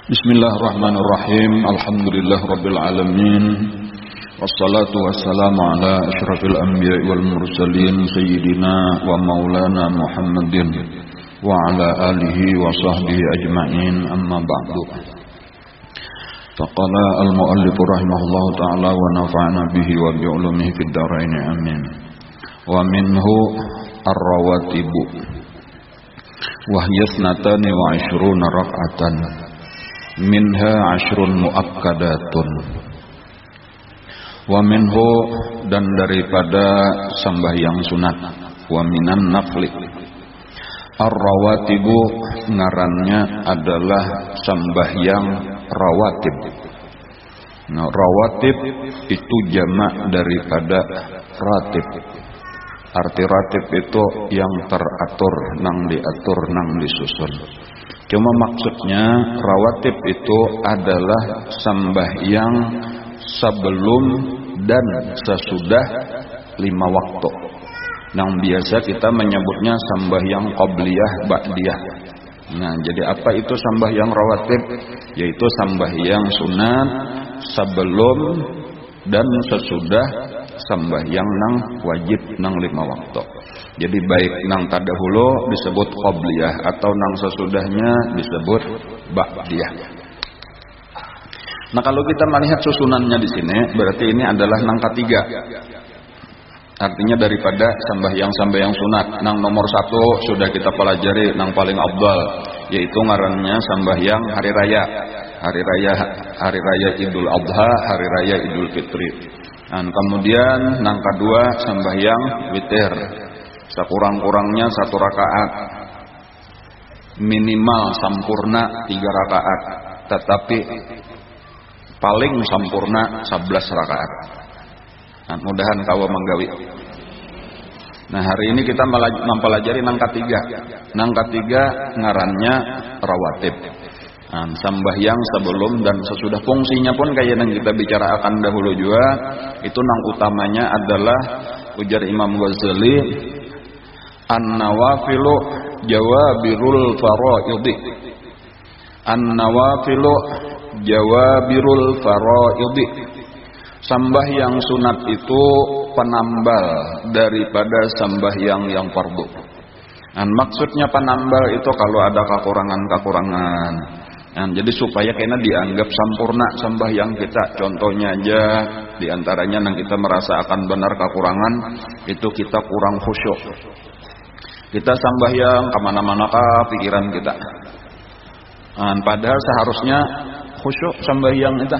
Bismillahirrahmanirrahim. Alhamdulillah rabbil alamin. Wassalatu wassalamu ala asyrafil anbiya'i wal mursalin sayyidina wa maulana Muhammadin wa ala alihi wa sahbihi ajma'in, amma ba'du. Faqala al-muallif rahimahullahu ta'ala wa nafa'ana bihi wa bi'ulumihi fid dharain, amin. Wa minhu ar-rawatibu wa hiya ithnatani wa 'ishruna rak'atan minha 'ashrun muakkadatun. Wa minhu, dan daripada sembahyang sunat, wa minan nafli. Ar-rawatibu ngarannya adalah sembahyang rawatib. Nah, rawatib itu jamak daripada ratib. Arti ratib itu yang teratur, nang diatur, nang disusun. Cuma maksudnya rawatib itu adalah sembahyang sebelum dan sesudah 5 waktu. Yang biasa kita menyebutnya sembahyang qabliyah ba'diyah. Nah, jadi apa itu sembahyang rawatib? Yaitu sembahyang sunat sebelum dan sesudah sembahyang nang wajib nang 5 waktu. Jadi baik nang tadahulu disebut qabliyah atau nang sesudahnya disebut ba'diyah. Nah, kalau kita melihat susunannya di sini, berarti ini adalah nang ketiga. Artinya daripada sembahyang sunat. Nang nomor 1 sudah kita pelajari, nang paling afdal, yaitu ngarannya sembahyang hari raya. Hari raya Idul Adha, hari raya Idul Fitri. Dan kemudian nang kedua sembahyang witir. Sekurang-kurangnya 1 rakaat. Minimal sampurna 3 rakaat. Tetapi paling sampurna 11 rakaat. Nah, mudahan kawa manggawi. Nah, hari ini kita mempelajari nang ketiga. Nang ketiga ngarannya rawatib. Nah, sembahyang sebelum dan sesudah. Fungsinya pun kayak yang kita bicarakan dahulu juga. Itu nang utamanya adalah, ujar Imam Ghazali, an-nawafilu jawabirul faraidi. An-nawafilu jawabirul faraidi. Sembahyang sunat itu penambal daripada sembahyang yang fardu. Dan maksudnya penambal itu kalau ada kekurangan-kekurangan. Nah, jadi supaya kena dianggap sempurna sembahyang kita. Contohnya aja, diantaranya yang kita merasa akan benar kekurangan, itu kita kurang khusyuk. Kita sembahyang kemana-mana pikiran kita. Nah, padahal seharusnya khusyuk sembahyang kita.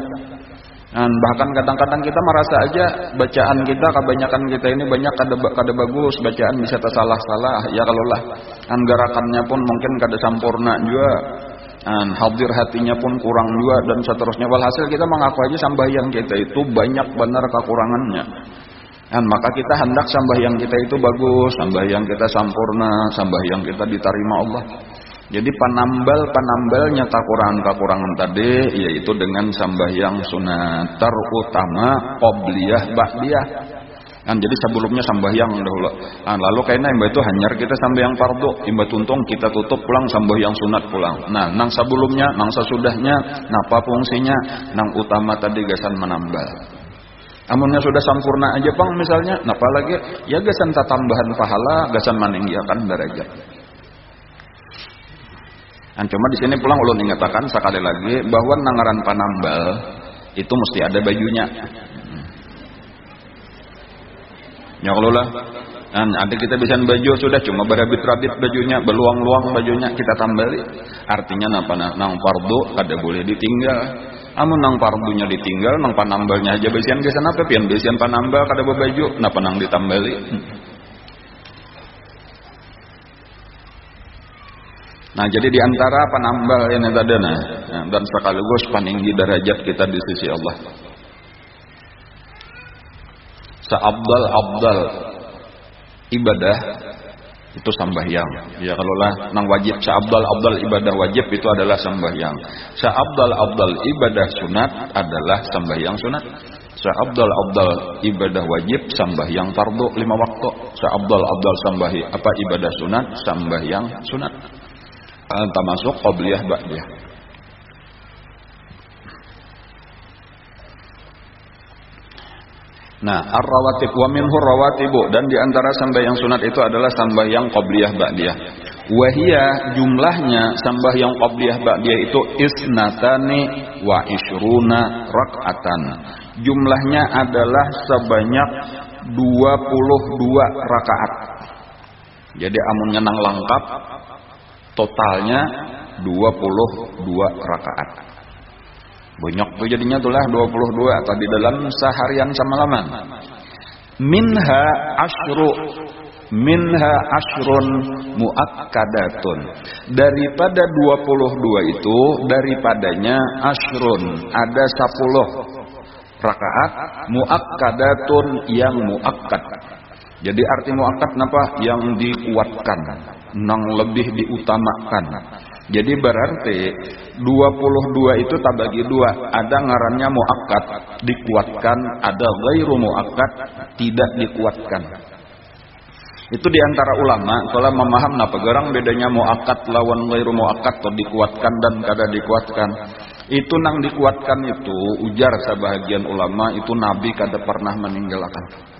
Dan bahkan kadang-kadang kita merasa aja bacaan kita, kebanyakan kita ini banyak kada bagus, bacaan bisa tersalah-salah. Ya kalau lah, dan gerakannya pun mungkin kada sempurna juga. Dan hadir hatinya pun kurang juga, dan seterusnya. Walhasil kita mengaku aja sembahyang kita itu banyak benar kekurangannya. Dan maka kita hendak sembahyang kita itu bagus, sembahyang kita sempurna, sembahyang kita diterima Allah. Jadi penambalnya kekurangan-kekurangan tadi, yaitu dengan sembahyang sunat, terutama qabliyah ba'diyah. Kan jadi sebelumnya sembahyang dahulu. Nah, lalu kayaknya imba itu hanyar kita sembahyang fardu, imba tuntung kita tutup pulang sembahyang sunat pulang. Nah, nang sebelumnya, nang sesudahnya, napa fungsinya? Nang utama tadi gasan menambal. Amunnya sudah sempurna aja Bang misalnya, napa lagi? Ya gasan tambahan pahala, gasan maninggiakan derajat. Dan cuma di sini pulang ulun ingatakan sekali lagi bahwa nangaran panambal itu mesti ada bajunya. Ya kalau lah, dan ada kita bisa baju sudah cuma berabit-rabit bajunya, beluang-luang bajunya kita tambali. Artinya nang fardu kada boleh ditinggal. Amun nang fardunya ditinggal, nang panambalnya aja besian gesan apa pian besian panambal kada baju, napa nang ditambali. Nah, jadi diantara penambal ini tadi dan sekaligus peninggi derajat kita di sisi Allah. Seabdal ibadah itu sembahyang. Ya kalau lah nang wajib, seabdal ibadah wajib itu adalah sembahyang. Seabdal ibadah sunat adalah sembahyang sunat. Seabdal ibadah wajib sembahyang fardu 5 waktu. Seabdal ibadah sunat sembahyang sunat. Termasuk qabliyah ba'diyah. Nah, ar-rawatib wa minhu rawatibu, dan di antara sembahyang sunat itu adalah sembahyang qabliyah ba'diyah. Wa hiya, jumlahnya sembahyang qabliyah ba'diyah itu isnatani wa isyruna rak'atan. Jumlahnya adalah sebanyak 22 rakaat. Jadi amun nyenang lengkap totalnya 22 rakaat. Banyak tuh jadinya tulah 22 tadi dalam seharian semalaman. Minha ashrun muakkadatun. Daripada 22 itu, daripadanya ashrun ada 10 rakaat muakkadatun yang muakkad. Jadi arti muakkad napa? Yang dikuatkan, nang lebih diutamakan. Jadi berarti 22 itu tak bagi dua. Ada ngarannya muakkad, dikuatkan, ada ghairu muakkad, tidak dikuatkan. Itu diantara ulama kalau memaham napa gerang bedanya muakkad lawan ghairu muakkad, atau dikuatkan dan kada dikuatkan. Itu nang dikuatkan itu ujar sebahagian ulama itu Nabi kada pernah meninggalkan.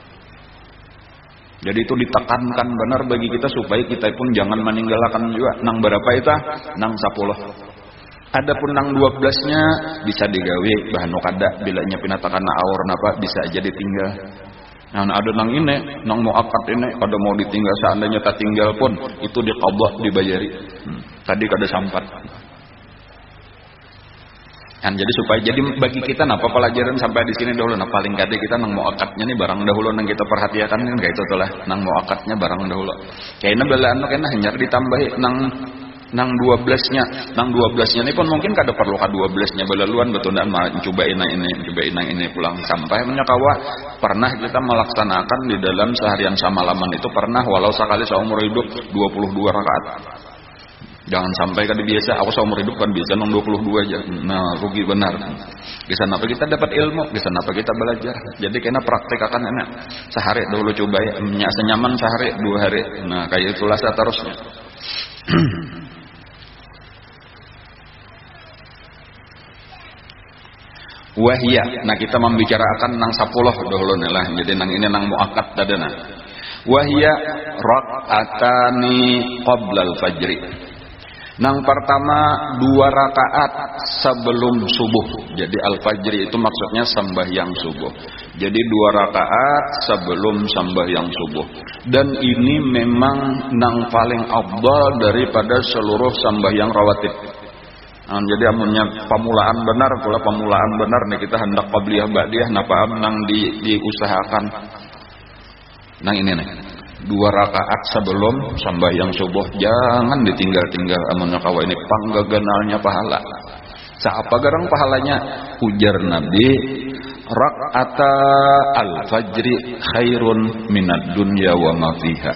Jadi itu ditekankan benar bagi kita supaya kita pun jangan meninggalkan juga. Nang berapa itu? Nang 10. Adapun nang 12-nya bisa digawe bahan kada bila nya pinatakan aur napa bisa aja ditinggal. Nah, ada nang ini, nang muakkad ini kada mau ditinggal, seandainya tak tinggal pun itu diqadha dibayari. Tadi kada sampat. Kan jadi supaya bagi kita napa pelajaran sampai di sini dahulu. Nah paling kada kita nang muakkadnya nih barang dahulu nang kita perhatikan kan kayak itu tuh lah. Nang muakkadnya barang dahulu. Kayaknya belaan kayaknya hanya ditambahi nang 12-nya. Nang 12-nya ini pun mungkin kada perlu ka 12-nya belaluan betundaan cobain ini pulang sampai menyakawa pernah kita melaksanakan di dalam seharian samalaman itu pernah walau sekali seumur hidup 22 rakaat. Jangan sampai kada biasa aku seumur hidup kan biasa nang 22 aja. Nah, rugi benar. Di sana apa kita dapat ilmu, di sana apa kita belajar. Jadi kena praktek akan enak. Sehari dahulu coba ya, senyaman sehari 2 hari. Nah, kayak itulah seterusnya. Wahia. Nah, kita membicarakan nang 10 dahulu nih lah. Jadi nang ini nang muakkad dadana. Wahia rak'atani qabla al-fajri. Nang pertama 2 rakaat sebelum subuh. Jadi al-fajri itu maksudnya sembahyang subuh. Jadi 2 rakaat sebelum sembahyang subuh. Dan ini memang nang paling afdal daripada seluruh sembahyang rawatib. Nah, jadi amunnya pamulaan benar, pula pamulaan benar nih kita hendak qabliyah ba'diyah napa nang diusahakan. Nang ini nih. 2 rakaat sebelum sembahyang subuh jangan ditinggal-tinggal amunnya kawa ini panggaganalnya pahala. Siapa garang pahalanya? Ujar Nabi, rak'ata al-fajri khairun minad dunya wa ma fiha.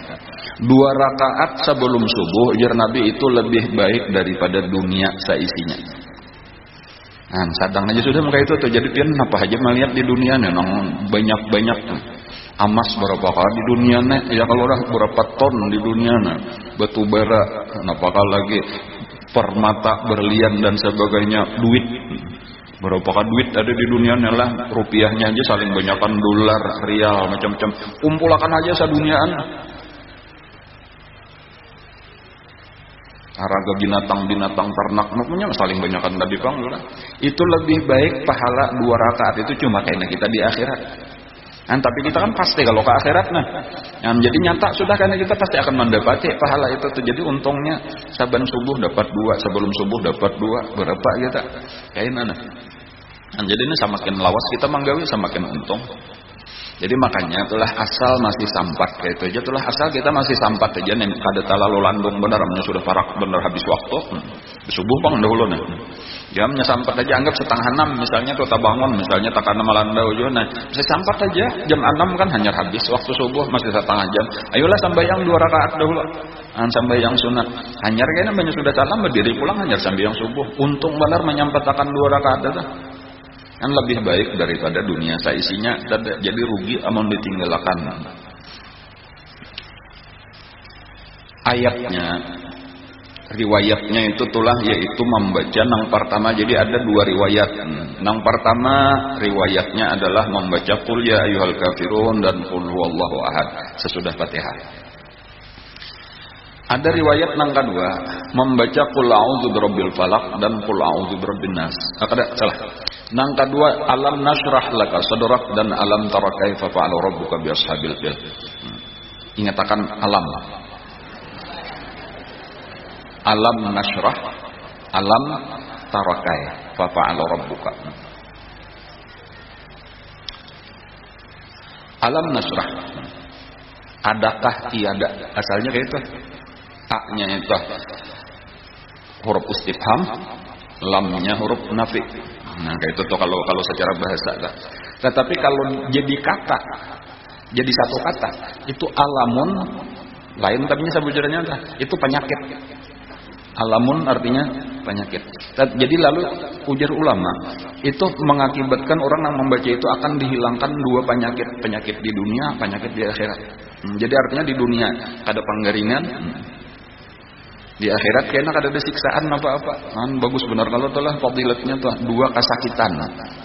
2 rakaat sebelum subuh ujar Nabi itu lebih baik daripada dunia seisinya. Nah, sadang aja sudah muka itu tuh. Jadi pian apa aja melihat di dunia nih nang banyak-banyak tuh. Emas berapa kali di dunia nih? Ya kalau udah berapa ton di dunia nih? Batu bara, apakah lagi permata, berlian dan sebagainya, duit. Berapa kali duit ada di dunia nih lah? Rupiahnya aja saling banyakkan dolar, rial, macam-macam. Kumpulakan aja seduniaan. Harga binatang-binatang ternak, makanya saling banyakkan tadi bang. Itu lebih baik pahala 2 rakaat itu cuma kayaknya kita di akhirat. Nah, tapi kita kan pasti kalau ke akhirat nah jadi nyata sudah karena kita pasti akan mendapati pahala itu tuh. Jadi untungnya saban subuh dapat 2, sebelum subuh dapat 2, berapa kita kayak mana. Nah, jadi ini semakin lawas kita manggawi semakin untung. Jadi makanya itulah asal masih sampat kayak itu aja itulah asal kita masih sampat aja nih kada talalu landung benar namanya sudah parak benar habis waktu. Subuh bang dahulu nih. Jamnya sampat aja anggap 5:30 misalnya tuh bangun misalnya takana melandau aja nah bisa sampat aja jam 6 kan hanya habis waktu subuh masih 1/2 jam. Ayolah sembahyang 2 rakaat dahulu. Sembahyang sunat. Hanyar kayaknya banyak sudah salam berdiri pulang hanyar sembahyang subuh. Untung benar menyampaikan 2 rakaat itu. Kan lebih baik daripada dunia seisinya jadi rugi amun ditinggalkan. Ayatnya riwayatnya itu tulah yaitu membaca nang pertama. Jadi ada dua riwayat. Nang pertama riwayatnya adalah membaca qul ya ayyuhal kafirun dan qul huwallahu ahad sesudah Fatihah. Ada riwayat nang kedua membaca qul a'udzu birabbil falaq dan qul a'udzu birabbin nas. Ada salah. Nang kedua alam nashrah laka sadrak dan alam tara kaifa fa'ala rabbuka bi ashabil fil. Ingatakan alam. Alam nashrah, alam tara kaifa fa'ala rabbuka. Alam nashrah. Adakah tiada? Asalnya kayak itu. A-nya itu huruf istifham, lamnya huruf nafi. Nah, kayak itu tuh kalau secara bahasa. Tetapi kalau jadi kata, jadi satu kata, itu alamun lain tapinya sebutannya itu penyakit. Alamun artinya penyakit. Jadi lalu ujar ulama, itu mengakibatkan orang yang membaca itu akan dihilangkan dua penyakit di dunia, penyakit di akhirat. Jadi artinya di dunia ada penggaringan, di akhirat kayaknya kada ada siksaan apa-apa. Bagus benar kalau telah fadilatnya tuh dua kesakitan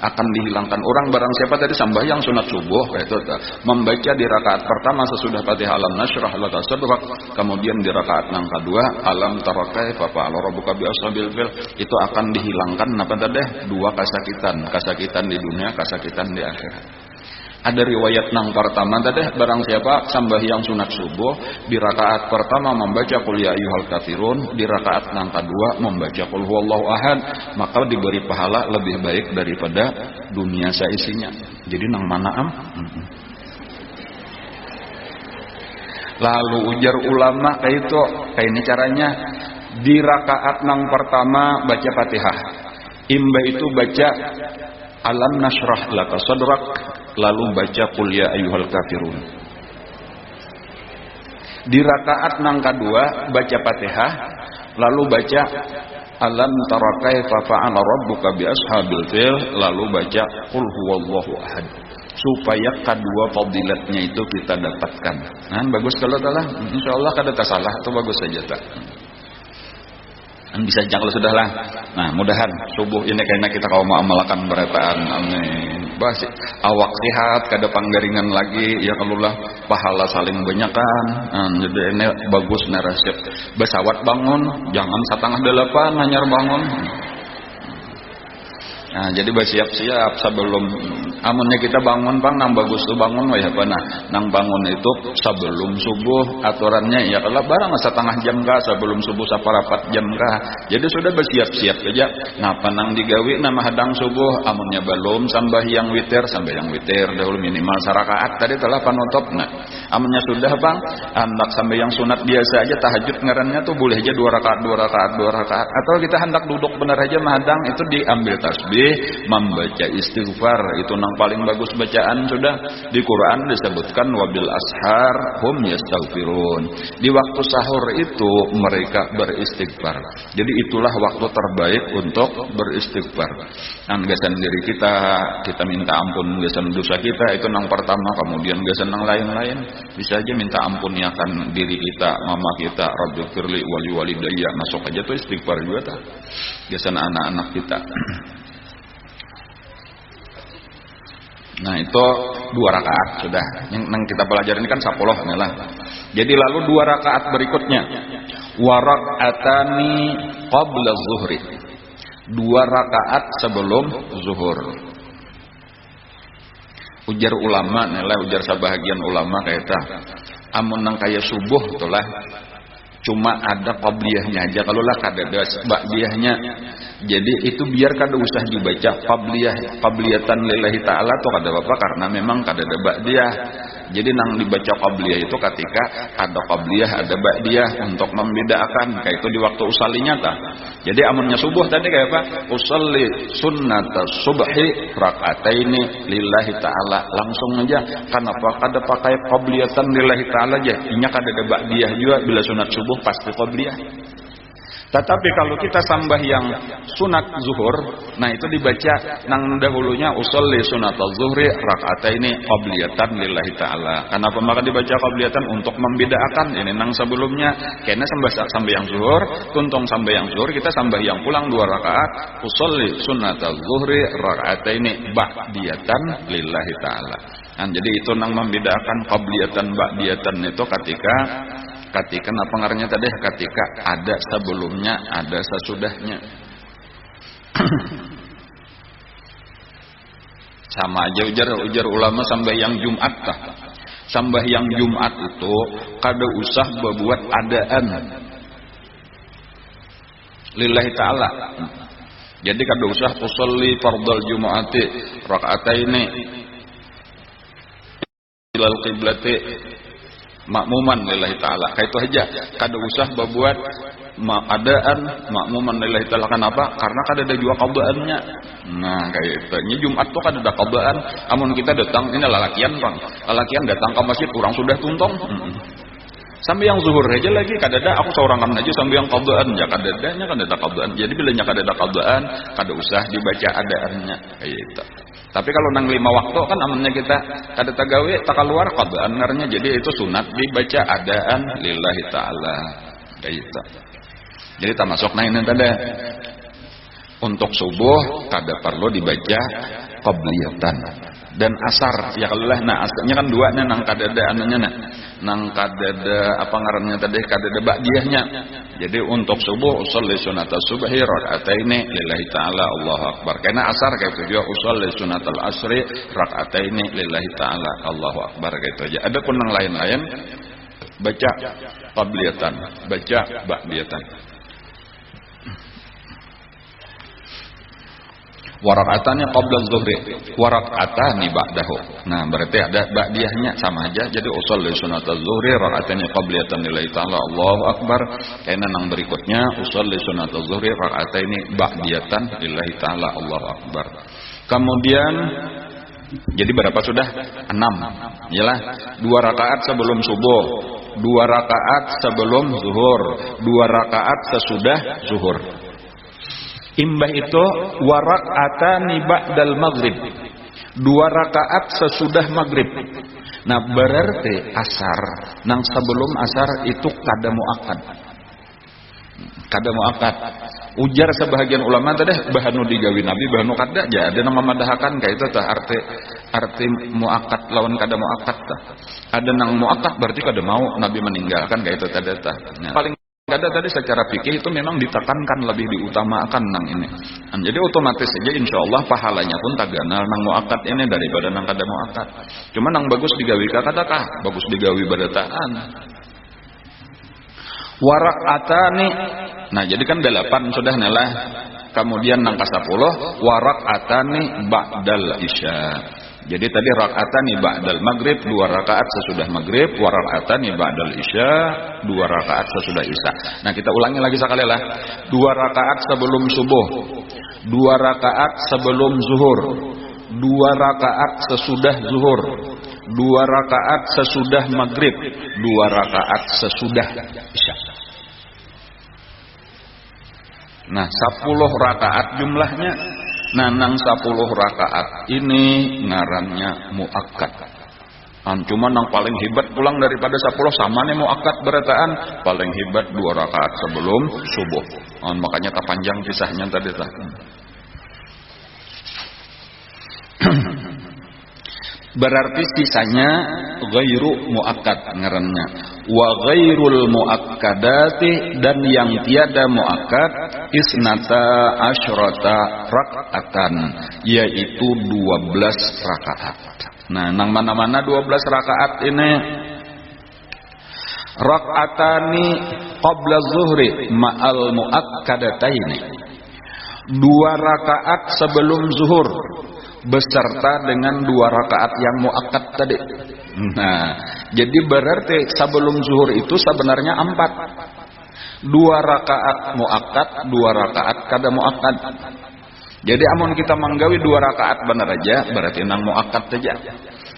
akan dihilangkan. Orang barang siapa tadi sembahyang sunat subuh kayak itu membaca di rakaat pertama sesudah Fatihah alam nashrah laka sadrak, kemudian di rakaat yang kedua alam tara kaifa fa'ala rabbuka bi ashabil fil, itu akan dihilangkan apa tadi? Dua kesakitan di dunia, kesakitan di akhirat. Ada riwayat nang pertama tadi barang siapa sembahyang sunat subuh di rakaat pertama membaca qul ya ayyuhal kafirun, di rakaat nang kedua membaca qul huwallahu ahad, maka diberi pahala lebih baik daripada dunia seisinya. Jadi nang mana Lalu ujar ulama kayak ini caranya. Di rakaat nang pertama baca Fatihah, imba itu baca alam nashrah laka sadrak, lalu baca qul ya ayyuhal kafirun. Di rakaat nang kedua baca Fatihah, lalu baca alam tara kaifa fa'ala rabbuka bi ashabil fil, lalu baca qul huwallahu ahad. Supaya kedua fadilatnya itu kita dapatkan. Nah, bagus kalau salah, insyaallah kada salah atau bagus saja tak. Bisa jangan kalau sudahlah. Nah, mudahan subuh ini kayaknya kita kau mengamalkan berataan. Amin. Bas awak sehat, kada panggaringan lagi. Ya kalulah pahala saling banyakan. Jadi ini bagus narasi. Besawat bangun, jangan 7:30 hanyar bangun. Nah, jadi bersiap-siap sebelum amunnya kita bangun bang, nang bagus tuh bangun ya apa nang bangun itu sebelum subuh aturannya ya kalau barang 1/2 jam kah sebelum subuh 1/4 jam kah. Jadi sudah bersiap-siap aja. Nah, panang digawi nama hadang subuh amunnya belum sembahyang witir dahulu minimal sarakaat tadi telah panutup. Nah, amunnya sudah bang hendak sembahyang sunat biasa aja tahajud ngarannya tuh boleh aja 2 rakaat atau kita hendak duduk benar aja mahadang itu diambil tasbih membaca istighfar, itu nang paling bagus bacaan sudah. Di Quran disebutkan wabil ashar hum yastaghfirun, di waktu sahur itu mereka beristighfar. Jadi itulah waktu terbaik untuk beristighfar. Gasan diri kita minta ampun gasan dosa kita, itu nang pertama. Kemudian gasan nang lain-lain bisa aja minta ampun akan diri kita, mama kita, rabbighfirli wali walidayya, masuk aja tuh istighfar juga ta. Gasan anak-anak kita. Nah, itu 2 rakaat sudah. Yang kita pelajari ini kan 10 lah. Jadi lalu 2 rakaat berikutnya wa raka'atani qabla zuhri. 2 rakaat sebelum zuhur. Ujar ulama, ujar sebahagian ulama kaita amun nang kaya subuh itulah cuma ada qabliyahnya aja, kalau lah kada ada ba'diyahnya. Jadi itu biar kada usah dibaca qabliyatan lillahi ta'ala tuh kada apa, karena memang kada ada ba'diyah. Jadi nang dibaca qabliyah itu ketika ada qabliyah ada ba'diyah untuk membedakan kayak itu di waktu usalinya ta. Jadi amunnya subuh tadi kayak apa? Usalli sunnata subhi raka'ataini lillahi ta'ala, langsung aja. Kenapa kada pakai qabliyatan lillahi ta'ala aja? Inya kada ada ba'diyah juga, bila sunat subuh pasti qabliyah. Tetapi kalau kita sambah yang sunat zuhur, nah itu dibaca nang dahulunya usolli sunatal zuhri raka'ataini qabliyatan lillahi ta'ala. Kenapa maka dibaca qabliyatan? Untuk membedakan ini nang sebelumnya kena sambah yang zuhur, tuntung sambah yang zuhur, kita sambah yang pulang 2 rakaat usolli sunatal zuhri raka'ataini ba'diyatan lillahi ta'ala. Nah, jadi itu nang membedakan qabliyatan ba'diyatan itu ketika apa ngarannya tadi, ketika ada sebelumnya ada sesudahnya. Sama aja ujar ulama sambah yang Jumat tah. Sambah yang Jumat itu kada usah berbuat adaan lillahi ta'ala. Jadi kada usah usolli fardal jumu'ati raka'ataini ilal qiblati makmuman lillahi ta'ala. Kayak itu aja, kada usah berbuat adaan makmuman lillahi ta'ala. Kenapa? Karena kada ada juga qadaannya. Nah kayak itu. Ini Jumat tuh kada ada qadaan. Amun kita datang, ini lalakian bang, lalakian datang ke masjid orang sudah tuntong. Sampai yang zuhur aja lagi kada ada, aku seorangan aja sampai yang qadaan ya kada adanya, kada ada qadaan. Jadi bilanya kada ada qadaan, kada usah dibaca adaannya kayak itu. Tapi kalau nang 5 waktu kan amannya kita kada tagawe tak keluar qadaannya, jadi itu sunat dibaca adaan lillahi ta'ala kayak itu. Jadi termasuk nah ini tadi untuk subuh kada perlu dibaca qabliyatan. Dan asar ya kalau lah, nah asarnya kan 2 nih nang kadada anunya nang kadada apa ngarannya tadi kadada ba'diyahnya. Jadi untuk subuh usolli sunatal subhi raka'ataini lillahi ta'ala Allahu akbar. Karena asar kayak itu juga usolli sunatal asri raka'ataini lillahi ta'ala Allahu akbar kayak itu aja. Ada pun yang lain-lain baca qabliyatan, baca ba'diyatan. Warak'atani qabla zuhri, warak'atani ba'dahu. Nah, berarti ada ba'diyahnya sama aja. Jadi usolli sunatal zuhri raka'atani qabliyatan lillahi ta'ala Allahu akbar. Karena nang berikutnya usolli sunatal zuhri raka'atani ba'diyatan lillahi ta'ala Allahu akbar. Kemudian jadi berapa sudah? 6. Iyalah 2 rakaat sebelum subuh, 2 rakaat sebelum zuhur, 2 rakaat sesudah zuhur. Imbah itu warak'atani ba'dal maghrib, 2 rakaat sesudah maghrib. Nah berarti asar nang sebelum asar itu kada muakkad. Kada muakkad. Ujar sebahagian ulama tadi bahanu digawi nabi bahanu kada aja. Ada nang memadahakan kayak itu tah arti muakkad lawan kada muakkad tah. Ada nang muakkad berarti kada mau nabi meninggalkan kayak itu tadi tah. Nah, paling kada tadi secara fikih itu memang ditekankan lebih diutamakan nang ini. Dan jadi otomatis saja insyaallah pahalanya pun tagana nang muakkad ini daripada nang kada muakkad. Cuma nang bagus digawi ka kadakah? Bagus digawi badataan. Warak'atani. Nah, jadi kan 8 sudah nalah. Kemudian nang ka 10 warak'atani ba'dal isya. Jadi tadi rak'atani ba'dal maghrib 2 rakaat sesudah maghrib, wa rak'atani ba'dal isya 2 rakaat sesudah isya. Nah kita ulangi lagi sekali lah. 2 rakaat sebelum subuh, 2 rakaat sebelum zuhur, 2 rakaat sesudah zuhur, 2 rakaat sesudah maghrib, 2 rakaat sesudah isya. Nah 10 rakaat jumlahnya. Nah nang 10 rakaat ini ngarannya muakkad. Cuma nang paling hebat pulang daripada 10 sama nih muakkad berataan paling hebat 2 rakaat sebelum subuh. Makanya tak panjang kisahnya tadi tah. Berarti sisanya ghairu muakkad ngarannya. Wa ghairul muakkadati, dan yang tiada muakkad isnata asyrata rak'atan, yaitu 12 rakaat. Nah, nang mana-mana 12 rakaat ini rak'atani qabla zuhri ma'al muakkadataini. 2 rakaat sebelum zuhur beserta dengan 2 rakaat yang muakkad tadi. Nah, jadi berarti sebelum zuhur itu sebenarnya 4. 2 rakaat muakkad, 2 rakaat kada muakkad. Jadi amun kita menggawi 2 rakaat benar aja, berarti nang muakkad saja.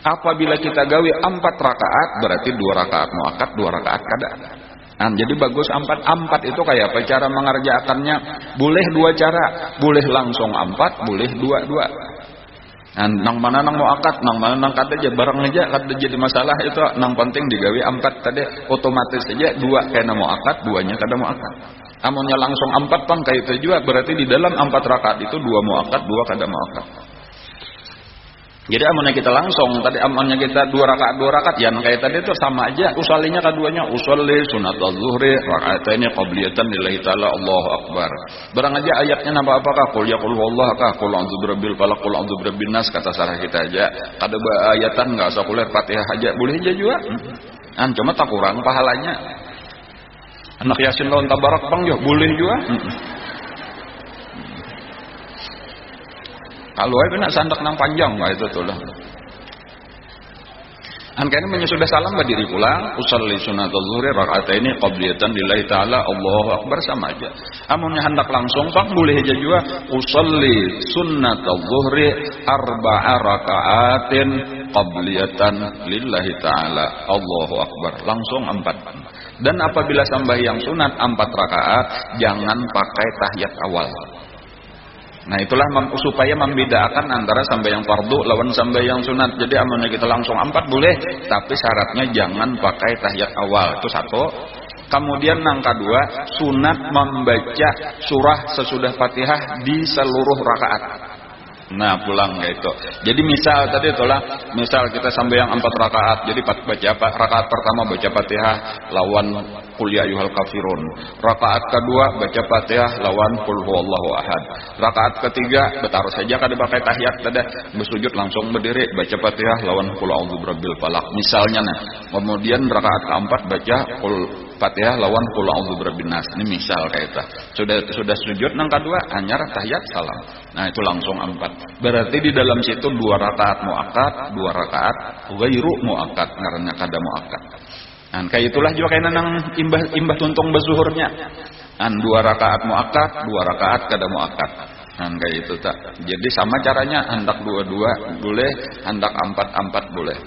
Apabila kita gawi 4 rakaat, berarti 2 rakaat muakkad, 2 rakaat kada. Jadi bagus empat itu kayak apa cara mengerjakannya? Boleh dua cara, boleh langsung empat, boleh dua. Nang mana nang mau akad, nang mana nang kada aja barang aja kada jadi masalah itu, nang penting digawe empat tadi otomatis saja dua kena mau akad, duanya kada mau akad. Amunnya langsung empat pang kayak itu juga berarti di dalam 4 rakaat itu 2 mau akad, 2 kada mau akad. Jadi amunnya kita langsung tadi amunnya kita 2 rakaat yang kayak tadi itu sama aja usalinya keduanya usolli sunatul zuhri rakaataini qabliyatan lillahi taala Allahu akbar. Barang aja ayatnya nambah apakah qul ya qul huwallahu kah qul a'udzu birabbil falaq qul a'udzu birabbin nas kata sarah kita aja. Kada ayatan enggak usah kuliah Fatihah aja boleh aja juga. Cuma tak kurang pahalanya. Anak Yasin lawan tabarak bang yo boleh juga. Kalau aja nak sandak nang panjang nggak itu tuh lah. Kayaknya menyusudah salam berdiri pulang. Usolli sunatul zuhri rakaataini qabliyatan lillahi taala Allahu akbar sama aja. Amunnya hendak langsung pak boleh aja juga. Usolli sunatul zuhri 4 rakaatin qabliyatan lillahi taala Allahu akbar langsung 4. Dan apabila sembahyang sunat 4 rakaat jangan pakai tahiyat awal. Nah itulah supaya membedakan antara sembahyang fardu lawan sembahyang sunat. Jadi amunnya kita langsung 4 boleh, tapi syaratnya jangan pakai tahiyat awal. Itu satu. Kemudian yang kedua, sunat membaca surah sesudah Fatihah di seluruh rakaat. Nah pulang kayak itu. Jadi misal tadi itulah, misal kita sembahyang 4 rakaat. Jadi baca rakaat pertama baca Fatihah lawan qul ya ayyuhal kafirun. Rakaat kedua baca Fatihah lawan qul huwallahu ahad. Rakaat ketiga betar saja kada pakai tahiyat tadi, bersujud langsung berdiri baca Fatihah lawan qul a'udzu birabbil falaq. Misalnya nah. Kemudian rakaat keempat baca qul Fatihah lawan qul a'udzu birabbin nas. Ini misal kayak itu. Sudah sujud nang kedua anyar tahiyat salam. Nah itu langsung 4. Berarti di dalam situ 2 rakaat muakkad, 2 rakaat ghairu muakkad karena kada muakkad. Kayak itulah juga kayak nang imbah tuntung bezuhurnya. 2 rakaat muakkad, 2 rakaat kada muakkad. Kayak itu tak. Jadi sama caranya hendak 2 boleh, hendak 4 boleh.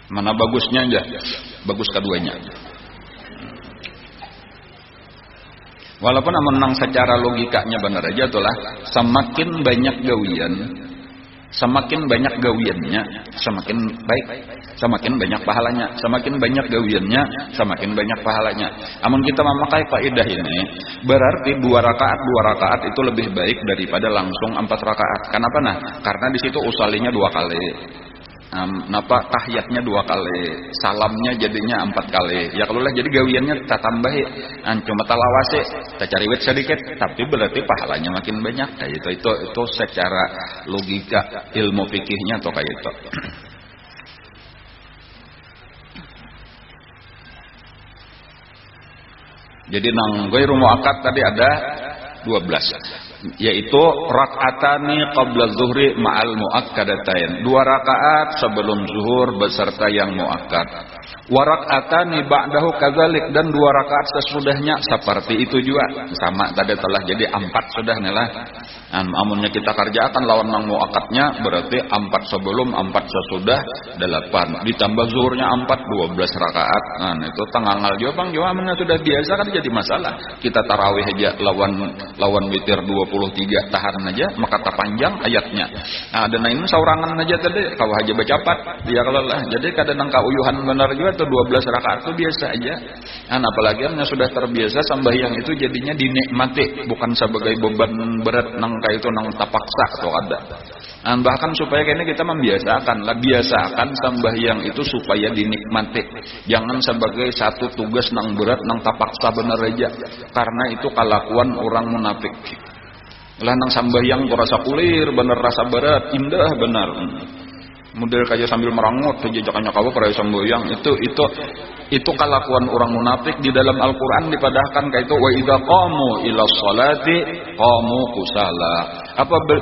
Mana bagusnya aja? Bagus keduanya. Walaupun menang secara logikanya benar aja itulah semakin banyak gawiannya semakin baik, semakin banyak pahalanya, semakin banyak gawiannya semakin banyak pahalanya. Amun kita memakai kaidah ini berarti 2 rakaat itu lebih baik daripada langsung 4 rakaat. Kenapa nah? Karena di situ usalinya 2 kali. Napa tahiyatnya 2 kali, salamnya jadinya 4 kali. Ya kalau lah jadi gawiannya tak tambahi, cuma talawase, tak cari wet sedikit, tapi berarti pahalanya makin banyak. Kayak itu secara logika ilmu fikihnya atau kayak itu. Jadi nang ghairu muakkad tadi ada 12, yaitu rakaatani qabla zuhri ma'al muakkadatain, 2 rakaat sebelum zuhur beserta yang muakkad. Wa rakaatani ba'dahu kadzalik, dan 2 rakaat sesudahnya seperti itu juga sama tadi telah jadi 4 sudah lah. Amunnya kita kerjakan lawan nang muakkadnya berarti 4 sebelum 4 sesudah 8 ditambah zuhurnya 4 12 rakaat. Itu tanggal juga bang juga amunnya sudah biasa kan jadi masalah. Kita tarawih aja lawan witir 23 tahan aja maka tak panjang ayatnya. Dan ini saurangan aja tadi kau aja bacapat dia kalau lah. Jadi kadang kauyuhan benar juga tuh 12 rakaat itu biasa aja. Apalagi yang sudah terbiasa sembahyang itu jadinya dinikmati bukan sebagai beban berat nang kayak itu nang tapaksa atau ada. Bahkan supaya kayaknya kita biasakan sembahyang itu supaya dinikmati. Jangan sebagai satu tugas nang berat nang tapaksa benar aja. Karena itu kelakuan orang munafik. Lah nang sembahyang rasa kulir bener rasa berat indah benar. Model kayak sambil merangut jajakannya kau pada sembahyang itu kelakuan orang munafik. Di dalam Al-Qur'an dipadahkan kayak itu wa idza qamu ila sholati qamu kusala.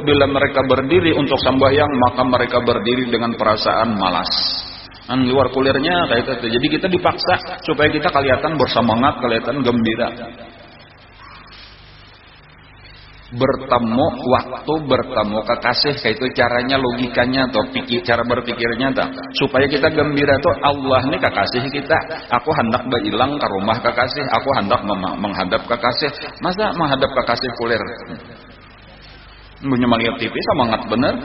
Bila mereka berdiri untuk sembahyang maka mereka berdiri dengan perasaan malas. Luar kulirnya kayak itu. Jadi kita dipaksa supaya kita kelihatan bersemangat, kelihatan gembira. bertemu waktu bertemu kekasih kayak itu caranya logikanya atau cara berpikirnya tak supaya kita gembira tuh Allah nih kekasih kita, aku hendak berilang ke rumah kekasih, aku hendak menghadap kekasih, masa menghadap kekasih kulir punya melihat TV semangat bener